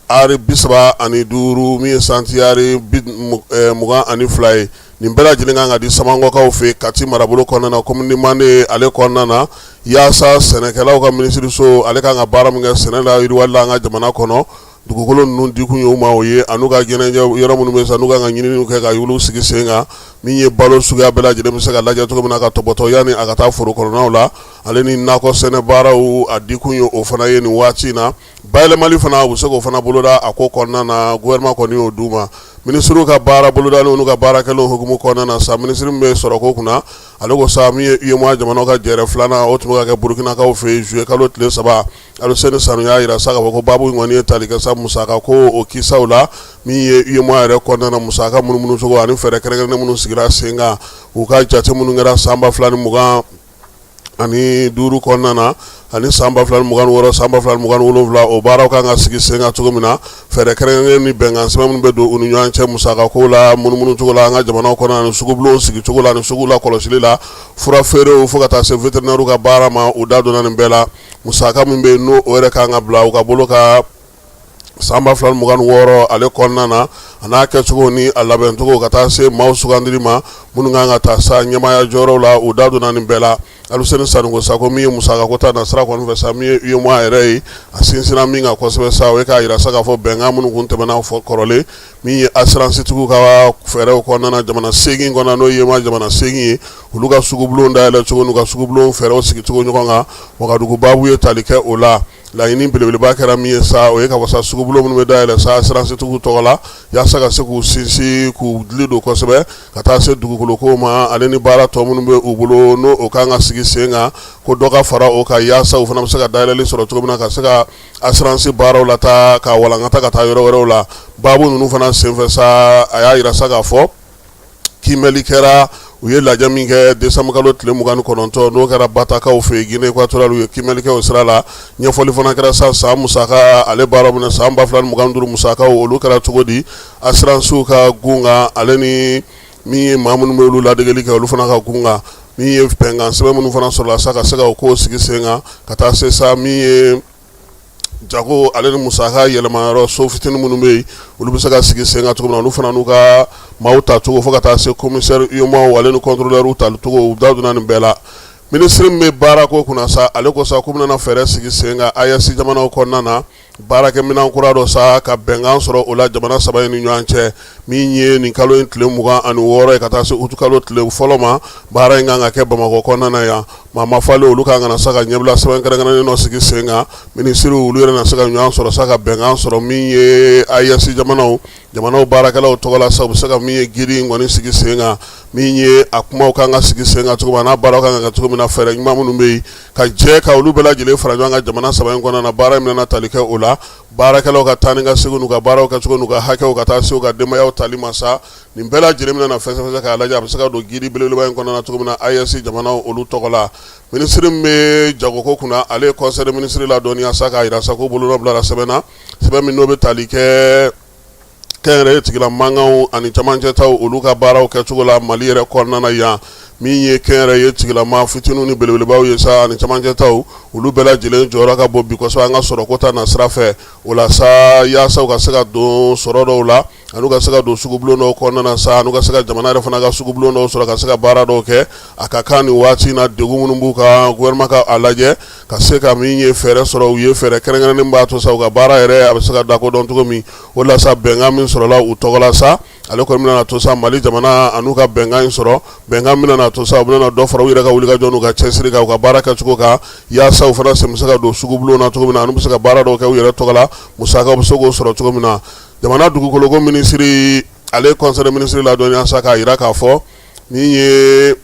S1: ari 35 min ye santiyari 22 ye nin bɛɛ lajɛlen kan ka di Samangɔkaw fɛ Kati marabolo kɔnɔna na komi ni mande ale kɔnɔna na yaasa sɛnɛkɛlaw ka minisiriso ale kan ka baara min kɛ sɛnɛ la yiriwali la an ka jamana kɔnɔ dugukolo ninnu dikun ye u ma o ye anu ka ɲɛnajɛ yɔrɔ minnu bɛ sa n'u kan ka ɲininiw kɛ ka y'olu sigi sen kan min ye balo suguya bɛɛ lajɛlen bɛ se ka lajɛ cogo min na ka tɔbɔtɔ yanni a ka taa foro kɔnɔnaw la ale ni nakɔ sɛnɛ baaraw a dikun ye o fana ye nin waati in na bayɛlɛmali fana u bɛ se k'o fana boloda a ko kɔnɔna na gouvernement kɔni y'o d'u ma minisiriw ka baara bolodalen n'u ka baarakɛlaw hukumu kɔnɔna na sa minisiri min bɛ sɔrɔ ko kunna ale ko sa min ye UEMOA jamanaw ka jɛrɛ filanan o tun bɛ ka kɛ Burukinakaw fɛ yen juillet kalo tile 3 Aluseni Sanu y'a yira sa k'a fɔ ko baabu in kɔni ye tali kɛ sa musaka ko o kisaw la min ye UEMOA yɛrɛ kɔnɔna na musaka munumunu cogo ani fɛɛrɛ kɛrɛnkɛrɛnnen minnu sigira sen kan u ka jate minnu kɛra san 2020 ani 5 kɔnɔna na ani san 2026 san 2027 o baaraw kan ka sigi sen kan cogo min na fɛɛrɛ kɛrɛnkɛrɛnnen ni bɛnkan sɛbɛn minnu bɛ don u ni ɲɔgɔn cɛ musaka ko la munumunu cogo la an ka jamanaw kɔnɔ ani sugubulon sigi cogo la ani sugu la kɔlɔsili la fura feerew fo ka taa se vétérinaire ka baara ma u da donna nin bɛɛ la musaka min bɛ yen n'o o yɛrɛ kan ka bila u ka bolo ka san 2026 ale kɔnɔna na a n'a kɛcogo ni a labɛncogo ka taa se maaw sugandili ma minnu kan ka taa sa ɲɛmaaya jɔyɔrɔw la u da donna nin bɛɛ la Aluseni Sanu ko sa ko min ye musaka ko ta na sira kɔni fɛ sa min ye UEMOA yɛrɛ ye a sinsinna min kan kosɛbɛ sa o ye k'a yira sa k'a fɔ bɛnkan minnu kun tɛmɛna fɔ kɔrɔlen min ye assurance tigiw ka fɛɛrɛw kɔnɔna na jamana 8 kɔnɔna n'o ye UEMOA jamana 8 ye olu ka sugubulon dayɛlɛ cogo n'u ka sugubulon fɛɛrɛw sigi cogo ɲɔgɔn kan Wagadugu baabu ye tali kɛ o la laɲini belebeleba kɛra min ye sa o ye ka fɔ sa sugubulon minnu bɛ dayɛlɛ sa assurance tigiw tɔgɔ la yaasa ka se k'u sinsin k'u dili don kosɛbɛ ka taa se dugukoloko ma ale ni baara tɔ minnu bɛ u bolo n'o o kan ka sigi sen kan ko dɔ ka fara o kan yaasa u fana bɛ se ka dayɛlɛli sɔrɔ cogo min na ka se ka assurance baaraw la taa ka walankata ka taa yɔrɔ wɛrɛw la baabu ninnu fana senfɛ sa a y'a yira sa k'a fɔ kiimɛli kɛra u ye lajɛ min kɛ décembre kalo tile 29 n'o kɛra Batakaw fɛ Guinée équatoriale u ye kiimɛli kɛ o sira la ɲɛfɔli fana kɛra sa san musaka ale baara minɛ san 2025 musakaw olu kɛra cogo di assurancew ka gun kan ale ni min ye maa minnu bɛ olu ladegeli kɛ olu fana ka gun kan min ye bɛnkan sɛbɛn minnu fana sɔrɔla sa ka se ka o ko sigi sen kan ka taa se sa min ye jago ale ni musaka yɛlɛmayɔrɔ so fitinin minnu bɛ yen olu bɛ se ka sigi sen kan cogo min na olu fana n'u ka maaw ta cogo fo ka taa se commissaire UEMOA ale ni contrôleur ta cogo u da donna nin bɛɛ la minisiri min bɛ baara ko kunna sa ale ko sa ko bɛna fɛɛrɛ sigi sen kan AES jamanaw kɔnɔna na baarakɛminɛn kura dɔ sa ka bɛnkan sɔrɔ o la jamana 3 ni ɲɔgɔn cɛ min ye nin kalo in tile 26 ye ka taa se utu kalo tile fɔlɔ ma baara in kan ka kɛ Bamakɔ kɔnɔna na yan maa ma falen olu kan ka sa ka ɲɛbila sɛbɛn kɛrɛnkɛrɛnnen dɔ sigi sen kan minisiriw olu yɛrɛ na se ka ɲɔgɔn sɔrɔ sa ka bɛnkan sɔrɔ min ye AES jamanaw baarakɛlaw tɔgɔ la sa u bɛ se ka min ye giri in kɔni sigi sen kan min ye a kumaw kan ka sigi sen kan cogo min n'a baaraw kan ka kɛ cogo min na fɛɛrɛ ɲuman minnu bɛ yen ka jɛ ka olu bɛɛ lajɛlen fara ɲɔgɔn kan jamana 3 in kɔnɔna na baara in bɛna tali kɛ o la baarakɛlaw ka taa ni ka segin n'u ka baaraw kɛcogo n'u ka hakɛw ka taa se u ka denbayaw tali ma sa nin bɛɛ lajɛlen bɛna fɛsɛfɛsɛ k'a lajɛ a bɛ se ka don giri belebeleba in kɔnɔna na cogo min na AES jamanaw olu tɔgɔ la minisiri min bɛ jagoko kunna ale ye conseil de ministre la dɔɔniya sa k'a yira sa ko bolo dɔ bilara sɛbɛn na sɛbɛn min n'o bɛ tali kɛ kɛnyɛrɛye tigila mankanw ani camancɛtaw olu ka baaraw kɛcogo la Mali yɛrɛ kɔnɔna na yan min ye kɛnyɛrɛye tigilama fitininw ni belebelebaw ye sa ani camancɛtaw olu bɛɛ lajɛlen jɔyɔrɔ ka bon bi kosɛbɛ an ka sɔrɔko ta na sira fɛ o la sa yaasa u ka se ka don sɔrɔ dɔw la an'u ka se ka don sugubulon dɔw kɔnɔna na sa an'u ka se ka jamana yɛrɛ fana ka sugubulon dɔw sɔrɔ ka se ka baara dɔw kɛ a ka kan nin waati in na degun minnu b'u kan gouvernement ka a lajɛ ka se ka min ye fɛɛrɛ sɔrɔ u ye fɛɛrɛ kɛrɛnkɛrɛnnen b'a to sa u ka baara yɛrɛ a bɛ se ka dakodɔn cogo min o la sa bɛnkan min sɔrɔla u tɔgɔ la sa ale kɔni bɛna to sa Mali jamana an'u ka bɛnkan in sɔrɔ bɛnkan bɛna to sa u bɛna dɔ fara u yɛrɛ ka wulikajɔ n'u ka cɛsiri kan u ka baara kɛcogo kan yaasa u fana sen bɛ se ka don sugubulon na cogo min na an'u bɛ se ka baara dɔw kɛ u yɛrɛ tɔgɔ la musakaw bɛ se k'o sɔrɔ cogo min na jamana dugukoloko minisiri ale conseil de ministre la dɔɔniya sa k'a yira k'a fɔ min ye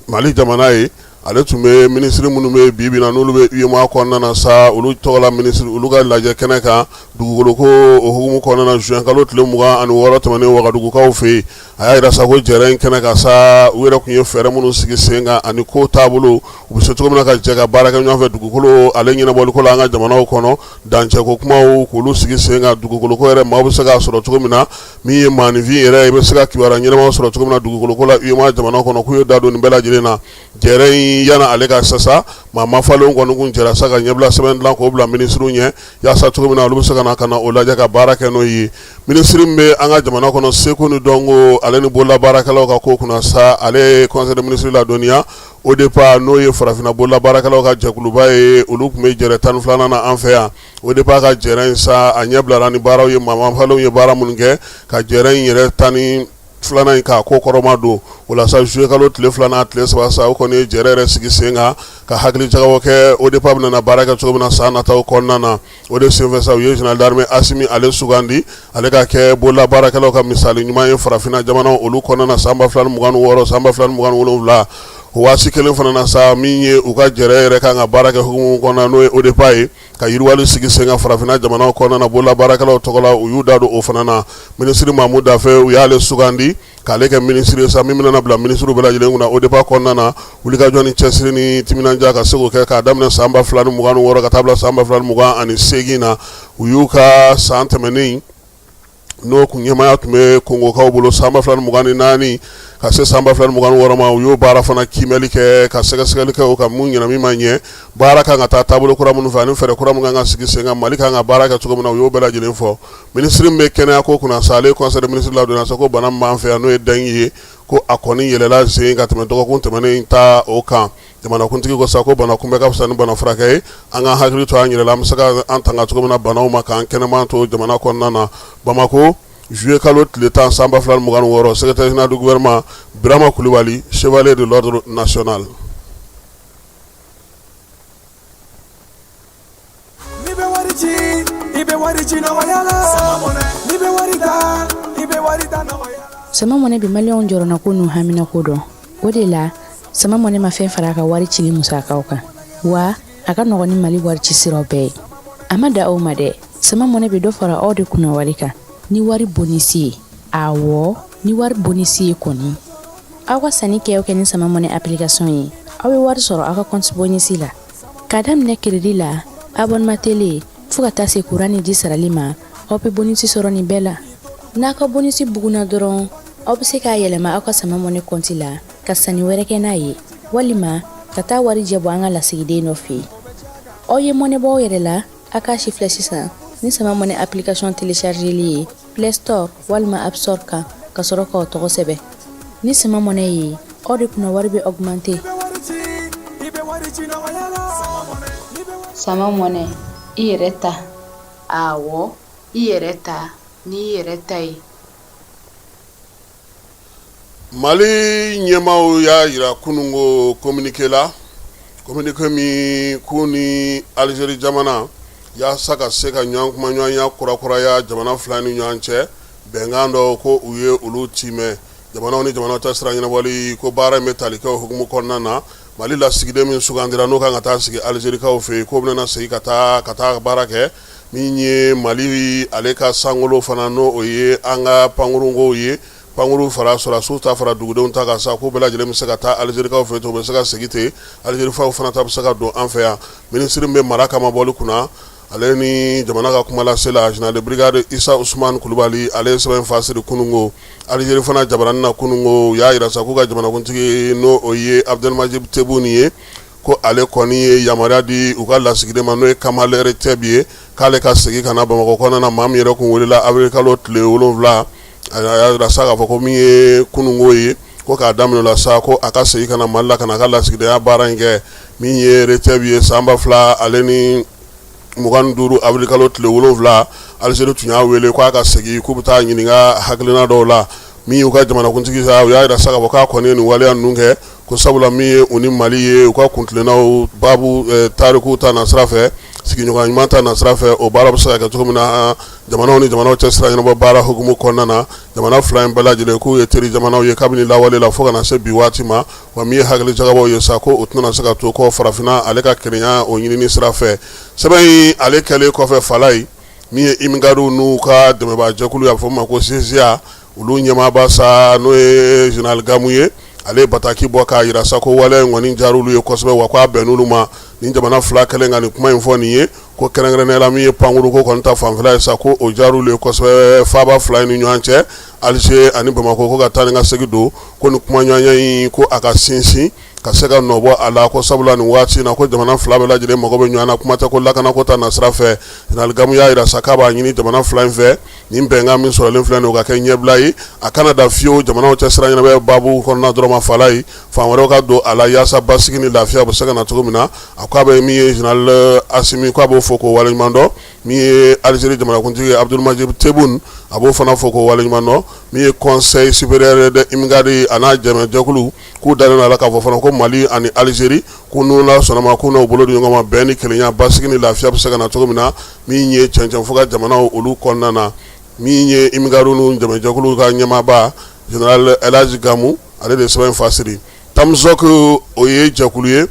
S1: Mali jamana ye ale tun bɛ minisiri minnu bɛ bi bi na n'olu bɛ UEMOA kɔnɔna na sa olu tɔgɔ la minisiri olu ka lajɛ kɛnɛ kan dugukoloko o hukumu kɔnɔna na juin kalo tile 26 tɛmɛnen Wagadugukaw fɛ yen a y'a yira sa ko jɛrɛ in kɛnɛ kan sa u yɛrɛ tun ye fɛɛrɛ minnu sigi sen kan ani ko taabolo u bɛ se cogo min na ka jɛ ka baara kɛ ɲɔgɔn fɛ dugukolo ale ɲɛnabɔliko la an ka jamanaw kɔnɔ dancɛko kumaw k'olu sigi sen kan dugukoloko yɛrɛ maaw bɛ se k'a sɔrɔ cogo min na min ye maanifin yɛrɛ i bɛ se ka kibaruya ɲɛnamaw sɔrɔ cogo min na dugukoloko la UEMOA jamanaw kɔnɔ k'u ye da don nin bɛɛ lajɛlen na jɛrɛ in yana ale ka sasa maa ma falenw kɔni kun jɛra sa ka ɲɛbila sɛbɛn dilan k'o bila minisiriw ɲɛ yaasa cogo min na olu bɛ se ka na o lajɛ ka baara kɛ n'o ye minisiri min bɛ an ka jamana kɔnɔ seko ni dɔnko ale ni bolola baarakɛlaw ka ko kunna sa ale conseil de ministre la dɔnniya au départ n'o ye farafina bolola baarakɛlaw ka jɛkuluba ye olu tun bɛ jɛrɛ 12 na an fɛ yan au départ ka jɛrɛ in sa a ɲɛ bilara ni baaraw ye Mama Falaw ye baara minnu kɛ ka jɛrɛ in yɛrɛ 12 in k'a ko kɔrɔma don o la sa juillet kalo tile 2 tile 3 sa o kɔni ye jɛrɛ yɛrɛ sigi sen kan ka hakili jagabɔ kɛ au départ bɛna baara kɛ cogo min na san nataw kɔnɔna na o de senfɛ sa u ye général d'armée Asimi ale sugandi ale ka kɛ bolola baarakɛlaw ka misali ɲuman ye farafina jamanaw olu kɔnɔna na san 2026 san 2027 o waati kelen fana na sa min ye u ka jɛrɛ yɛrɛ kan ka baara kɛ hukumu kɔnɔna n'o ye au départ ye ka yiriwali sigi sen kan farafina jamanaw kɔnɔna na bolola baarakɛlaw tɔgɔ la u y'u da don o fana na ministre Mamu Dafe u y'ale sugandi k'ale kɛ ministre sa min bɛna bila ministre bɛɛ lajɛlen kunna au départ kɔnɔna na wulikajɔ ni cɛsiri ni timinanja ka se k'o kɛ k'a daminɛ san 2026 ka taa bila san 2028 na u y'u ka san tɛmɛnen n'o kun ɲɛmaya tun bɛ kongokaw bolo san 2024 ka se san 2026 ma u y'o baara fana kimɛli kɛ ka sɛgɛsɛgɛli kɛ o ka mun ɲɛna min ma ɲɛ baara kan ka taa taabolo kura minnu fɛ ani fɛɛrɛ kura min kan ka sigi sen kan Mali kan ka baara kɛ cogo min na u y'o bɛɛ lajɛlen fɔ ministre min bɛ kɛnɛya ko kunna sa ale conseil de ministre la donna sa ko bana min b'an fɛ yan n'o ye dengue ye ko a kɔni yɛlɛla sen ka tɛmɛ dɔgɔkun tɛmɛnen ta o kan jamanakuntigi ko sa ko bana kunbɛ ka fisa ni bana furakɛ ye an ka hakili to an yɛrɛ la an bɛ se ka an tanga cogo min na banaw ma k'an kɛnɛman to jamana kɔnɔna na Bamako juillet kalo tile 10 san 2026 secrétaire général du gouvernement Birama Kulibali chevalier de l'ordre national.
S6: Sama mɔnɛ bi maliyɛnw jɔrɔna ko n'u hamina ko dɔn o de la sama mɔnɛ ma fɛn fara a ka wari cili musakaw kan wa a ka nɔgɔn ni Mali wari ci siraw bɛɛ ye a ma da aw ma dɛ sama mɔnɛ bi dɔ fara aw de kunna wari kan ni wari bonisi ye awɔ ni wari bonisi ye kɔni aw ka sanni kɛ ni sama mɔnɛ application ye aw bɛ wari sɔrɔ aw ka compte bonisi la ka daminɛ crédit la abonnement télé fo ka taa se courant ni ji sarali ma aw bɛ bonisi sɔrɔ nin bɛɛ la n'a ka bonisi buguna dɔrɔn aw bɛ se k'a yɛlɛma aw ka sama mɔnɛ compte la ka sanni wɛrɛ kɛ n'a ye walima ka taa wari jɛbɔ an ka lasigiden dɔ fɛ yen aw ye mɔnɛ bɔ aw yɛrɛ la a k'a si filɛ sisan ni sama mɔnɛ application téléchargeli ye Play Store walima App Store kan ka sɔrɔ k'aw tɔgɔ sɛbɛn ni sama mɔnɛ ye aw de kunna wari bɛ augmenter
S7: sama mɔnɛ i yɛrɛ ta awɔ i yɛrɛ ta ni i yɛrɛ ta ye
S1: Mali ɲɛmaaw y'a yira kunungo communiqué la communiqué min k'u ni Algérie jamana yaasa ka se ka ɲɔgɔn kuma ɲɔgɔnya kurakuraya jamana fila ni ɲɔgɔn cɛ bɛnkan dɔ ko u ye olu timɛ jamanaw ni jamanaw ta sira ɲɛnabɔli ko baara in bɛ tali kɛ o hukumu kɔnɔna na Mali lasigiden min sugandira n'o kan ka taa sigi Algérikaw fɛ yen k'o bɛna segin ka taa baara kɛ min ye Mali ale ka sankolo fana n'o o ye an ka pankurunkow ye pankuru fara sɔrɔsiw ta fara dugudenw ta kan sa k'u bɛɛ lajɛlen bɛ se ka taa Algérikaw fɛ yen u bɛ se ka segin ten Algérifaw fana ta bɛ se ka don an fɛ yan minisiri min bɛ mara kama bɔli kunna ale ni jamana ka kuma lasela général de brigade Issa Ousmane Kulubali ale ye sɛbɛn fasiri kunungo Algérie fana jabarani na kunungo y'a yira sa k'u ka jamanakuntigi n'o o ye Abdelmajid Tebboune ye ko ale kɔni ye yamaruya di u ka lasigiden ma n'o ye Kamal Retieb ye k'ale ka segin ka na Bamakɔ kɔnɔna na maa min yɛrɛ kun welela avril kalo tile 7 a y'a yira sa k'a fɔ ko min ye kunungo ye ko k'a daminɛ o la sa ko a ka segin ka na Mali la ka na a ka lasigidenya baara in kɛ min ye Retieb ye san 2000 ale ni 25 avril kalo tile 7 Algérie tun y'a wele k'a ka segin k'u bɛ taa ɲininka hakilina dɔw la min y'u ka jamanakuntigi sa u y'a yira sa k'a fɔ k'a kɔni ye nin waleya ninnu kɛ ko sabula min ye u ni Mali ye u ka kuntilennaw babu tarikuw ta nasira fɛ sigiɲɔgɔnya ɲuman ta nasira fɛ o baara bɛ se ka kɛ cogo min na jamanaw ni jamanaw cɛ sira ɲɛnabɔ baara hukumu kɔnɔna na jamana fila in bɛɛ lajɛlen k'u ye teri jamanaw ye kabini lawale la fo ka na se bi waati ma wa min ye hakili jagabaw ye sa ko o tɛna se ka to kɔ farafinna ale ka kelenya o ɲinini sira fɛ sɛbɛn in ale kɛlen kɔfɛ fala ye min ye imigariw n'u ka dɛmɛbaa jɛkulu y'a fɔ ma ko CCA olu ɲɛmaaba sa n'o ye général Gamu ye ale bataki bɔ k'a yira sa ko wale in kɔni diyara olu ye kosɛbɛ wa k'a bɛnn'olu ma ni jamana fila kɛlen ka nin kuma in fɔ nin ye ko kɛrɛnkɛrɛnnenya la min ye pankuru ko kɔni ta fanfɛla ye sa ko o diyara olu ye kosɛbɛ faaba fila in ni ɲɔgɔn cɛ Alger ani Bamako ko ka taa ni ka segin don ko ni kuma ɲɔgɔnya in ko a ka sinsin ka se ka nɔbɔ a la ko sabula nin waati na ko jamana fila bɛɛ lajɛlen mago bɛ ɲɔgɔn na kuma tɛ ko lakana ko ta nasira fɛ Général Gamu y'a jira sa k'a b'a ɲini jamana fila in fɛ nin bɛnkan min sɔrɔlen filɛ nin o ka kɛ ɲɛbila ye a kana da fiyewu jamanaw cɛ sira ɲɛnabɛ baabu kɔnɔna dɔrɔn ma fala ye fan wɛrɛw ka don a la yaasa basigi ni lafiya bɛ se ka na cogo min na a ko a bɛ min ye Général Asimi ko a b'o fɔ k'o waleɲuman dɔn min ye Algérie jamanakuntigi Abdulmajid Tebboune a b'o fana fɔ k'o waleɲuman dɔn min ye Conseil supérieur de Imgadi a n'a jɛkulu k'u dalen a la k'a fɔ fana ko Mali ani Algérie k'u n'u la sɔnnama k'u n'u bolo di ɲɔgɔn ma bɛn ni kelenya basigi ni lafiya bɛ se ka na cogo min na min ye cɛncɛn fo ka jamanaw olu kɔnɔna na min ye Imgadi n'u jɛkulu ka ɲɛmaaba Général El Hadji Gamu ale de sɛbɛn fasiri Tamzok o ye jɛkulu ye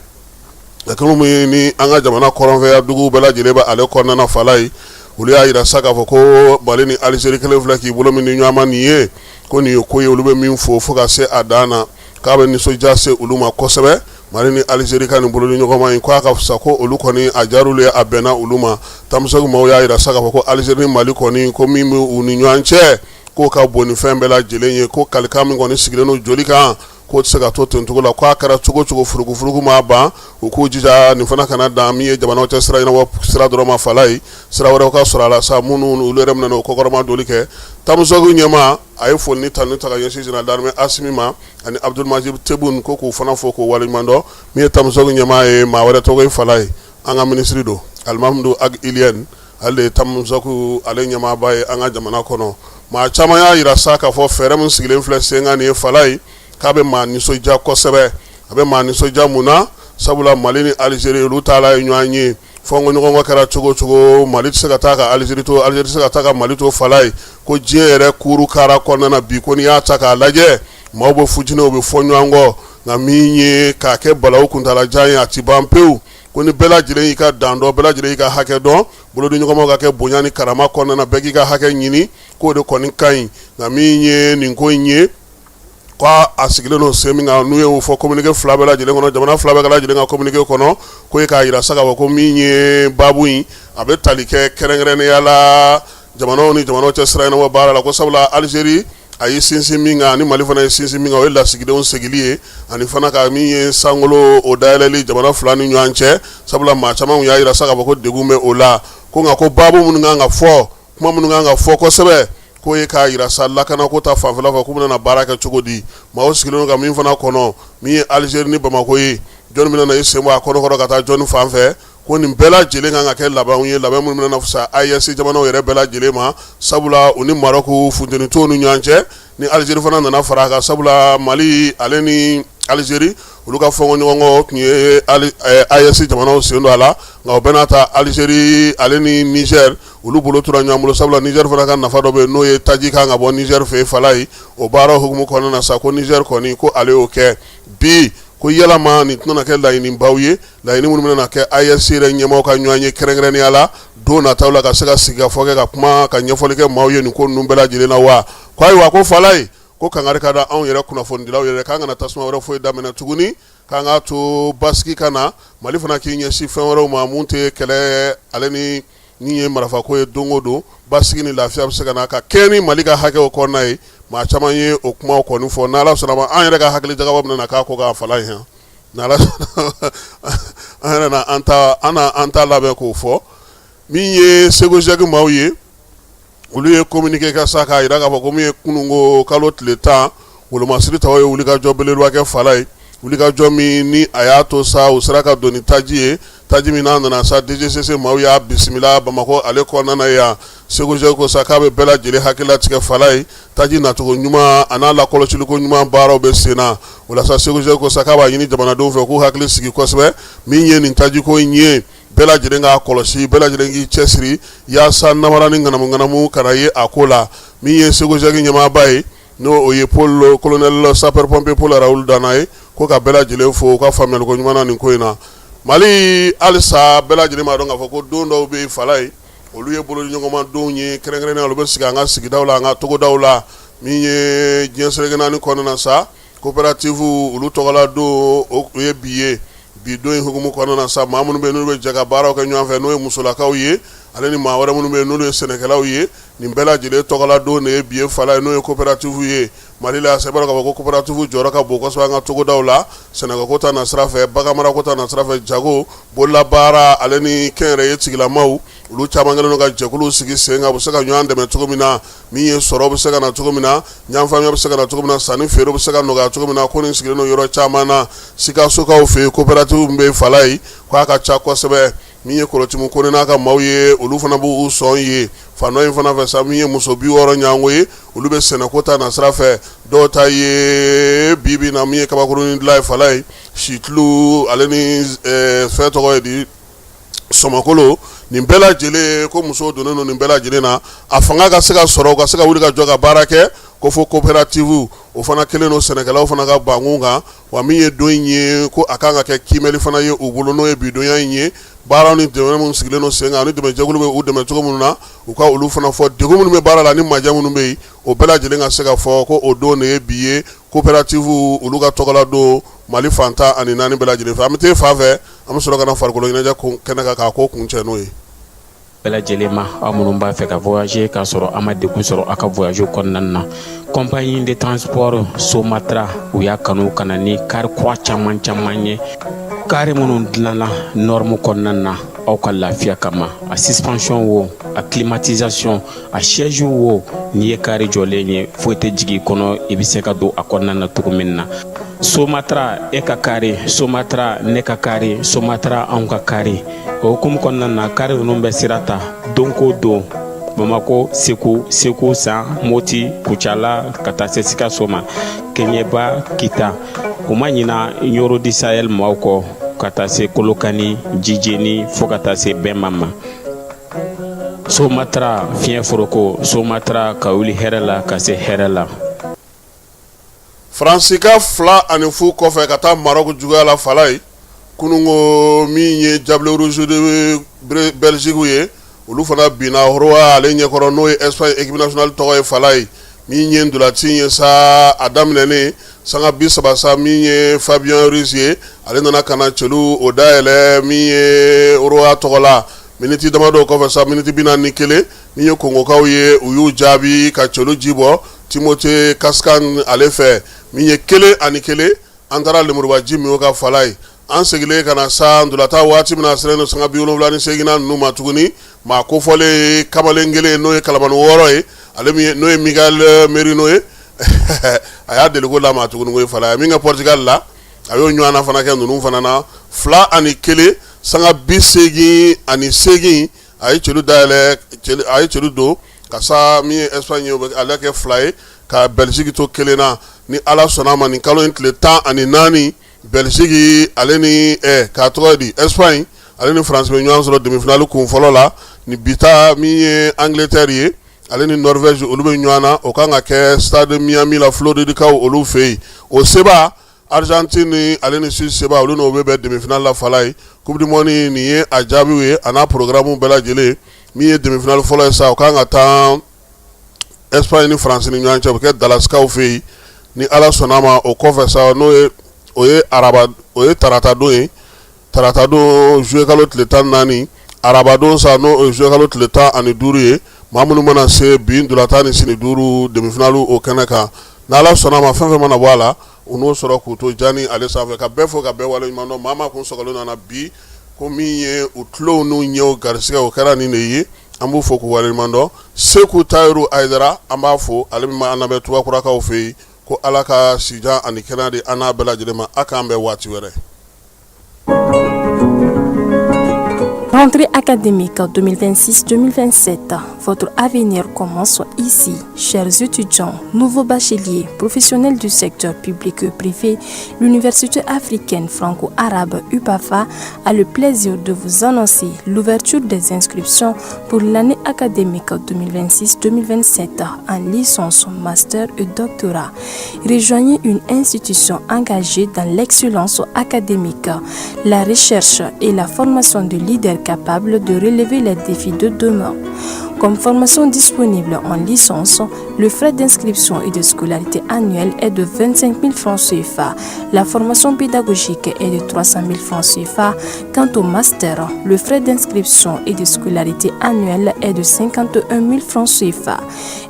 S1: jɛkulu min ni an ka jamana kɔrɔnfɛya dugu bɛɛ lajɛlen bɛ ale kɔnɔna fala ye olu y'a jira sa k'a fɔ ko Mali ni Algérie kelen filɛ k'i bolo min ni ɲɔgɔn ma nin ye ko nin ye ko ye olu bɛ min fo ka se a dan na k'a bɛ nisɔndiya se olu ma kosɛbɛ Mali ni Algérie ka nin bolo ni ɲɔgɔn ma in k'a ka fisa ko olu kɔni a diyar'olu ye a bɛnna olu ma Tamzok maaw y'a jira sa k'a fɔ ko Algérie ni Mali kɔni ko min bɛ u ni ɲɔgɔn cɛ k'o ka bon ni fɛn bɛɛ lajɛlen ye ko kalikan min kɔni sigilen don joli kan k'o tɛ se ka to ten cogo la k'a kɛra cogo cogo furugufurugu ma ban u k'u jija nin fana kana dan min ye jamanaw cɛ sira ɲɛnabɔ sira dɔrɔn ma fala ye sira wɛrɛw ka sɔrɔ a la sa minnu olu yɛrɛ bɛna o kɔkɔrɔma doli kɛ Tamzok ɲɛma a ye foli ni tanu ta ka ɲɛsin Général d'armée Asimi ma ani Abdulmajid Tebboune ko k'u fana fɔ k'o waleɲuman dɔn min ye Tamzok ɲɛma ye maa wɛrɛ tɔgɔ ye fala ye an ka ministre don Alimamudu Ag Ilyɛn ale de ye Tamzok ale ɲɛmaaba ye an ka jamana kɔnɔ maa caman y'a jira sa k'a fɔ fɛɛrɛ min sigilen filɛ sen kan nin ye fala ye k'a bɛ maa nisɔndiya kosɛbɛ a bɛ maa nisɔndiya mun na sabula Mali ni Algérie olu taala ye ɲɔgɔn ye fɔnko ɲɔgɔn kɛra cogo cogo Mali tɛ se ka taa ka Algérie to Algérie tɛ se ka taa ka Mali to fala ye ko diɲɛ yɛrɛ kuuru kara kɔnɔna na bi ko n'i y'a ta k'a lajɛ maaw bɛ futini u bɛ fɔ ɲɔgɔn kɔ nka min ye k'a kɛ balawu kuntalajan ye a ti ban pewu ko ni bɛɛ lajɛlen y'i ka dan dɔn bɛɛ lajɛlen y'i ka hakɛ dɔn bolodi ɲɔgɔnmaw ka kɛ bonya ni karama kɔnɔna na bɛɛ k'i ka hakɛ ɲini k'o de kɔni ka ɲi nka min ye nin ko in ye k'a sigilen don sen min kan n'u ye o fɔ communiqué fila bɛɛ lajɛlen kɔnɔ jamana fila bɛɛ lajɛlen ka communiqué kɔnɔ ko ye k'a jira sa k'a fɔ ko min ye baabu in a bɛ tali kɛ kɛrɛnkɛrɛnnenya la jamanaw ni jamanaw cɛ sira ɲɛnabɔ baara la ko sabula Algérie a ye sinsin min kan ani Mali fana ye sinsin min kan o ye lasigidenw segili ye ani fana ka min ye sankolo o dayɛlɛli jamana fila ni ɲɔgɔn cɛ sabula maa caman y'a jira sa k'a fɔ ko degun bɛ o la ko nka ko baabu minnu kan ka fɔ kuma minnu kan ka fɔ kosɛbɛ k'o ye k'a jira sa lakana ko ta fanfɛla fɛ k'u bɛna baara kɛ cogo di maaw sigilen don ka min fana kɔnɔ min ye Algérie ni Bamako ye jɔnni bɛna na i sen bɔ a kɔnɔkɔrɔ ka taa jɔnni fan fɛ ko nin bɛɛ lajɛlen kan ka kɛ labɛnw ye labɛn minnu bɛna fisa AES jamanaw yɛrɛ bɛɛ lajɛlen ma sabula u ni Maroc funteni t'u ni ɲɔgɔn cɛ ni Algérie fana nana fara a kan sabula Mali ale ni Algérie olu ka fɔnko ɲɔgɔnkɔ tun ye AES jamanaw sen don a la nka o bɛɛ n'a ta Algérie ale ni Niger olu bolo tora ɲɔgɔn bolo sabula Niger fana ka nafa dɔ bɛ yen n'o ye taji kan ka bɔ Niger fɛ fala ye o baara hukumu kɔnɔna na sa ko Niger kɔni ko ale y'o kɛ bi ko yalama nin tɛna kɛ laɲinibaw ye laɲini minnu bɛna kɛ AES yɛrɛ ɲɛmaaw ka ɲɔgɔn ye kɛrɛnkɛrɛnnenya la don nataw la ka se ka sigi ka fɔ kɛ ka kuma ka ɲɛfɔli kɛ maaw ye nin ko ninnu bɛɛ lajɛlen na wa ko ayiwa ko fala ye ko kangari ka da anw yɛrɛ kunnafonidilaw yɛrɛ k'an kana tasuma wɛrɛ foyi daminɛ tuguni k'an ka to basigi ka na Mali fana k'i ɲɛsin fɛn wɛrɛw ma mun tɛ kɛlɛ ale ni min ye marafako ye don o don basigi ni lafiya bɛ se ka na ka kɛ ni Mali ka hakɛw kɔnɔna ye maa caman ye o kumaw kɔni fɔ n'Ala sɔnna ma an yɛrɛ ka hakili jagabɔ bɛna na k'a ko k'a fala ye n'Ala sɔnna an yɛrɛ na an ta labɛn k'o fɔ min ye Segu Jɛki maaw ye olu ye communiqué kɛ sa k'a jira k'a fɔ ko min ye kununko kalo tile 10 wolomasiri tɔw ye wulikajɔ belebeleba kɛ fala ye wulikajɔ min ni a y'a to sa u sera ka don ni taji ye taji min n'a nana sa DGCC maaw y'a bisimila Bamako ale kɔnɔna yan Segu Jɛki ko sa k'a bɛ bɛɛ lajɛlen hakilila tigɛ fala ye taji nacogo ɲuman a n'a lakɔlɔsiliko ɲuman baaraw bɛ sen na o la sa Segu Jɛki ko sa k'a b'a ɲini jamanadenw fɛ k'u hakili sigi kosɛbɛ min ye nin tajiko in ye bɛɛ lajɛlen k'a kɔlɔsi bɛɛ lajɛlen k'i cɛsiri yaasa namara ni ŋanamu kana ye a ko la min ye Segu Jɛki ɲɛmaaba ye n'o o ye colonel sapeur pompier Paul Raoul Dana ye ko ka bɛɛ lajɛlen fo u ka faamuyaliko ɲuman na nin ko in na Mali halisa bɛɛ lajɛlen b'a dɔn k'a fɔ ko don dɔw bɛ fala ye olu ye bolodiɲɔgɔnma donw ye kɛrɛnkɛrɛnnenya olu bɛ sigi an ka sigidaw la an ka togodaw la min ye diɲɛ seleke naani kɔnɔna na sa coopérative olu tɔgɔla don o ye bi ye bi don hukumu kɔnɔna na sa maa minnu bɛ n'olu bɛ jɛ ka baaraw kɛ ɲɔgɔn fɛ n'o ye musolakaw ye ale ni maa wɛrɛ minnu bɛ n'olu ye sɛnɛkɛlaw ye nin bɛɛ lajɛlen tɔgɔla don de ye bi ye fala ye n'o ye coopérative ye Mali la sɛbɛn k'a fɔ ko coopérative jɔyɔrɔ ka bon kosɛbɛ an ka togodaw la sɛnɛkɛko ta na sira fɛ baganmarako ta na sira fɛ jago bololabaara ale ni kɛnyɛrɛye sigilamaw olu caman kɛlen don ka jɛkuluw sigi sen kan u bɛ se ka ɲɔgɔn dɛmɛ cogo min na min ye sɔrɔ bɛ se ka na cogo min na ɲanfamaya bɛ se ka na cogo min na sanni feere bɛ se ka nɔgɔya cogo min na ko nin sigilen don yɔrɔ caman na Sikasokaw fɛ yen coopérative min bɛ fala ye k'a ka ca kosɛbɛ min ye Kɔrɔtimu Kone n'a ka maaw ye olu fana b'u sɔn ye fan dɔ in fana fɛ sa min ye muso 60 ɲɔgɔnko ye olu bɛ sɛnɛko ta na sira fɛ dɔw ta ye bibi na min ye kabakurunin dilan ye fala ye situlu ale ni fɛn tɔgɔ ye di Sɔmakolo nin bɛɛ lajɛlen ko musow donnen don nin bɛɛ lajɛlen na a fanga ka se ka sɔrɔ u ka se ka wuli ka jɔ ka baara kɛ ko fo coopérative o fana kelen don sɛnɛkɛlaw fana ka bankun kan wa min ye don in ye ko a kan ka kɛ kimɛli fana ye u bolo n'o ye bidonya in ye baaraw ni dɛmɛ minnu sigilen don sen kan ani dɛmɛjɛkulu bɛ u dɛmɛ cogo minnu na u ka olu fana fɔ degun minnu bɛ baara la ni majɛ minnu bɛ yen o bɛɛ lajɛlen ka se ka fɔ ko o don de ye bi ye coopérative olu ka tɔgɔla don Mali fantan ani naani bɛɛ lajɛlen fɛ an bɛ taa fan fɛ an bɛ sɔrɔ ka na farikolo ɲɛnajɛ kɛnɛ kan k'a ko kun cɛ n'o ye.
S8: Bɛɛ lajɛlen ma aw minnu b'a fɛ ka voyager k'a sɔrɔ a ma degun sɔrɔ a ka voyage kɔnɔna na compagnie de transport Somatra u y'a kanu ka na ni kari kura caman ye kari minnu dilanna norme kɔnɔna na aw ka lafiya kama a suspension wo a climatisation a siège wo n'i ye kari jɔlen ye foyi tɛ jigin kɔnɔ i bɛ se ka don a kɔnɔna na cogo min na Somatra e ka kari Somatra ne ka kari Somatra anw ka kari o hukumu kɔnɔna na kari ninnu bɛ sira ta don ko don Bamako Segu San Moti Kucala ka taa se Sikaso ma Keɲeba Kita u ma ɲina Yoro di Sahel maaw kɔ ka taa se Kolokani Jijeni fo ka taa se Bɛnma ma Somatra fiɲɛ foroko Somatra ka wuli hɛrɛ la ka se hɛrɛ la
S1: Fransika 2 ani fu kɔfɛ ka taa Maroc juguya la fala ye kunungo min ye Diable Rouge de Belgique ye olu fana binna Horowa ale ɲɛkɔrɔ n'o ye Espagne équipe nationale tɔgɔ ye fala ye min ye ndolati ye sa a daminɛnen sanga 30 sa min ye Fabien Ruiz ye ale nana ka na cɛlu o dayɛlɛ min ye Horowa tɔgɔ la miniti damadɔ kɔfɛ sa miniti 41 min ye Kongokaw ye u y'u jaabi ka cɛlu ji bɔ Timothée Kaskan ale fɛ min ye 1-1 an taara lemuruba ji min o ka fala ye an segilen ka na sa ndolata waati min na seren no sanga 78 ninnu ma tuguni maa kofɔlen kamalen kelen n'o ye Kalamani 6 ye ale n'o ye Miguel Merino ye a y'a deliko la maa tuguni ko ye fala ye min kɛ Portugal la a y'o ɲɔgɔnna fana kɛ ninnu fana na 2-1 sanga 88 a ye cɛlu dayɛlɛ a ye cɛlu don ka sa min ye Espagne ale kɛ 2 ye ka Belgique to 1 na ni Ala sɔnna ma nin kalo in tile 14 Belgique ale ni k'a tɔgɔ di Espagne ale ni France bɛ ɲɔgɔn sɔrɔ demi-finale kun fɔlɔ la ni bita min ye Angleterre ye ale ni Norvège olu bɛ ɲɔgɔn na o kan ka kɛ stade Miami la Floridikaw olu fɛ yen o seba Argentine ni ale ni Suisse seba olu n'o bɛ bɛn demi-finale la fala ye Coupe du Monde nin ye a jaabiw ye a n'a programme bɛɛ lajɛlen min ye demi-finale fɔlɔ ye sa o kan ka taa Espagne ni France ni ɲɔgɔn cɛ o bɛ kɛ Dalasikaw fɛ yen ni Ala sɔnna ma o kɔfɛ sa n'o ye o ye tarata don ye tarata don juillet kalo tile 14 araba don sa n'o juillet kalo tile 15 ye maa minnu mana se bi ndolata ni sini duuru demi-finale o kɛnɛ kan n'Ala sɔnna ma fɛn fɛn mana bɔ a la u n'o sɔrɔ k'u to jani ale sanfɛ ka bɛɛ fo ka bɛɛ waleɲuman dɔn maa maa kun sɔgɔlen nana bi ko min ye u tulow n'u ɲɛw garisigɛ o kɛra nin de ye an b'u fo k'u waleɲuman dɔn Seku Tayiru Ayidara an b'a fo ale min b'an lamɛn Tubakurakaw fɛ yen ko Ala ka sijan ani kɛnɛya di an n'a bɛɛ lajɛlen ma a k'an bɛn waati wɛrɛ.
S9: Rentrée académique 2026-2027, votre avenir commence ici. Chers étudiants, nouveaux bacheliers, professionnels du secteur public et privé, l'Université africaine franco-arabe UPAFA a le plaisir de vous annoncer l'ouverture des inscriptions pour l'année académique 2026-2027 en licence, master et doctorat. Rejoignez une institution engagée dans l'excellence académique, la recherche et la formation de leaders capables de relever les défis de demain. Comme formation disponible en licence, le frais d'inscription et de scolarité annuel est de 25 000 francs CFA. La formation pédagogique est de 300 000 francs CFA. Quant au master, le frais d'inscription et de scolarité annuel est de 51 000 francs CFA.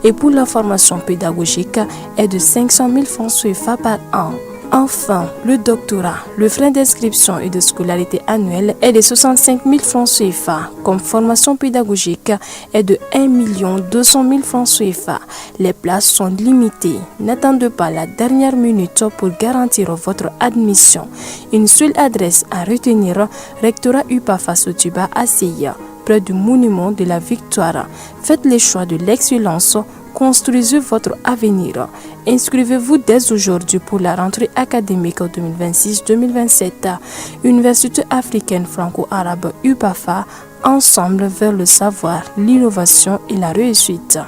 S9: Et pour la formation pédagogique est de 500 000 francs CFA par an. Enfin, le doctorat, le frais d'inscription et de scolarité annuelle est de 65 000 francs CFA. Comme formation pédagogique est de 1 200 000 francs CFA. Les places sont limitées. N'attendez pas la dernière minute pour garantir votre admission. Une seule adresse à retenir, rectorat UPAFA Sotuba à Seya, près du monument de la Victoire. Faites le choix de l'excellence. Construisez votre avenir. Inscrivez-vous dès aujourd'hui pour la rentrée académique 2026-2027. Université africaine franco-arabe UPAFA, ensemble vers le savoir, l'innovation et la réussite.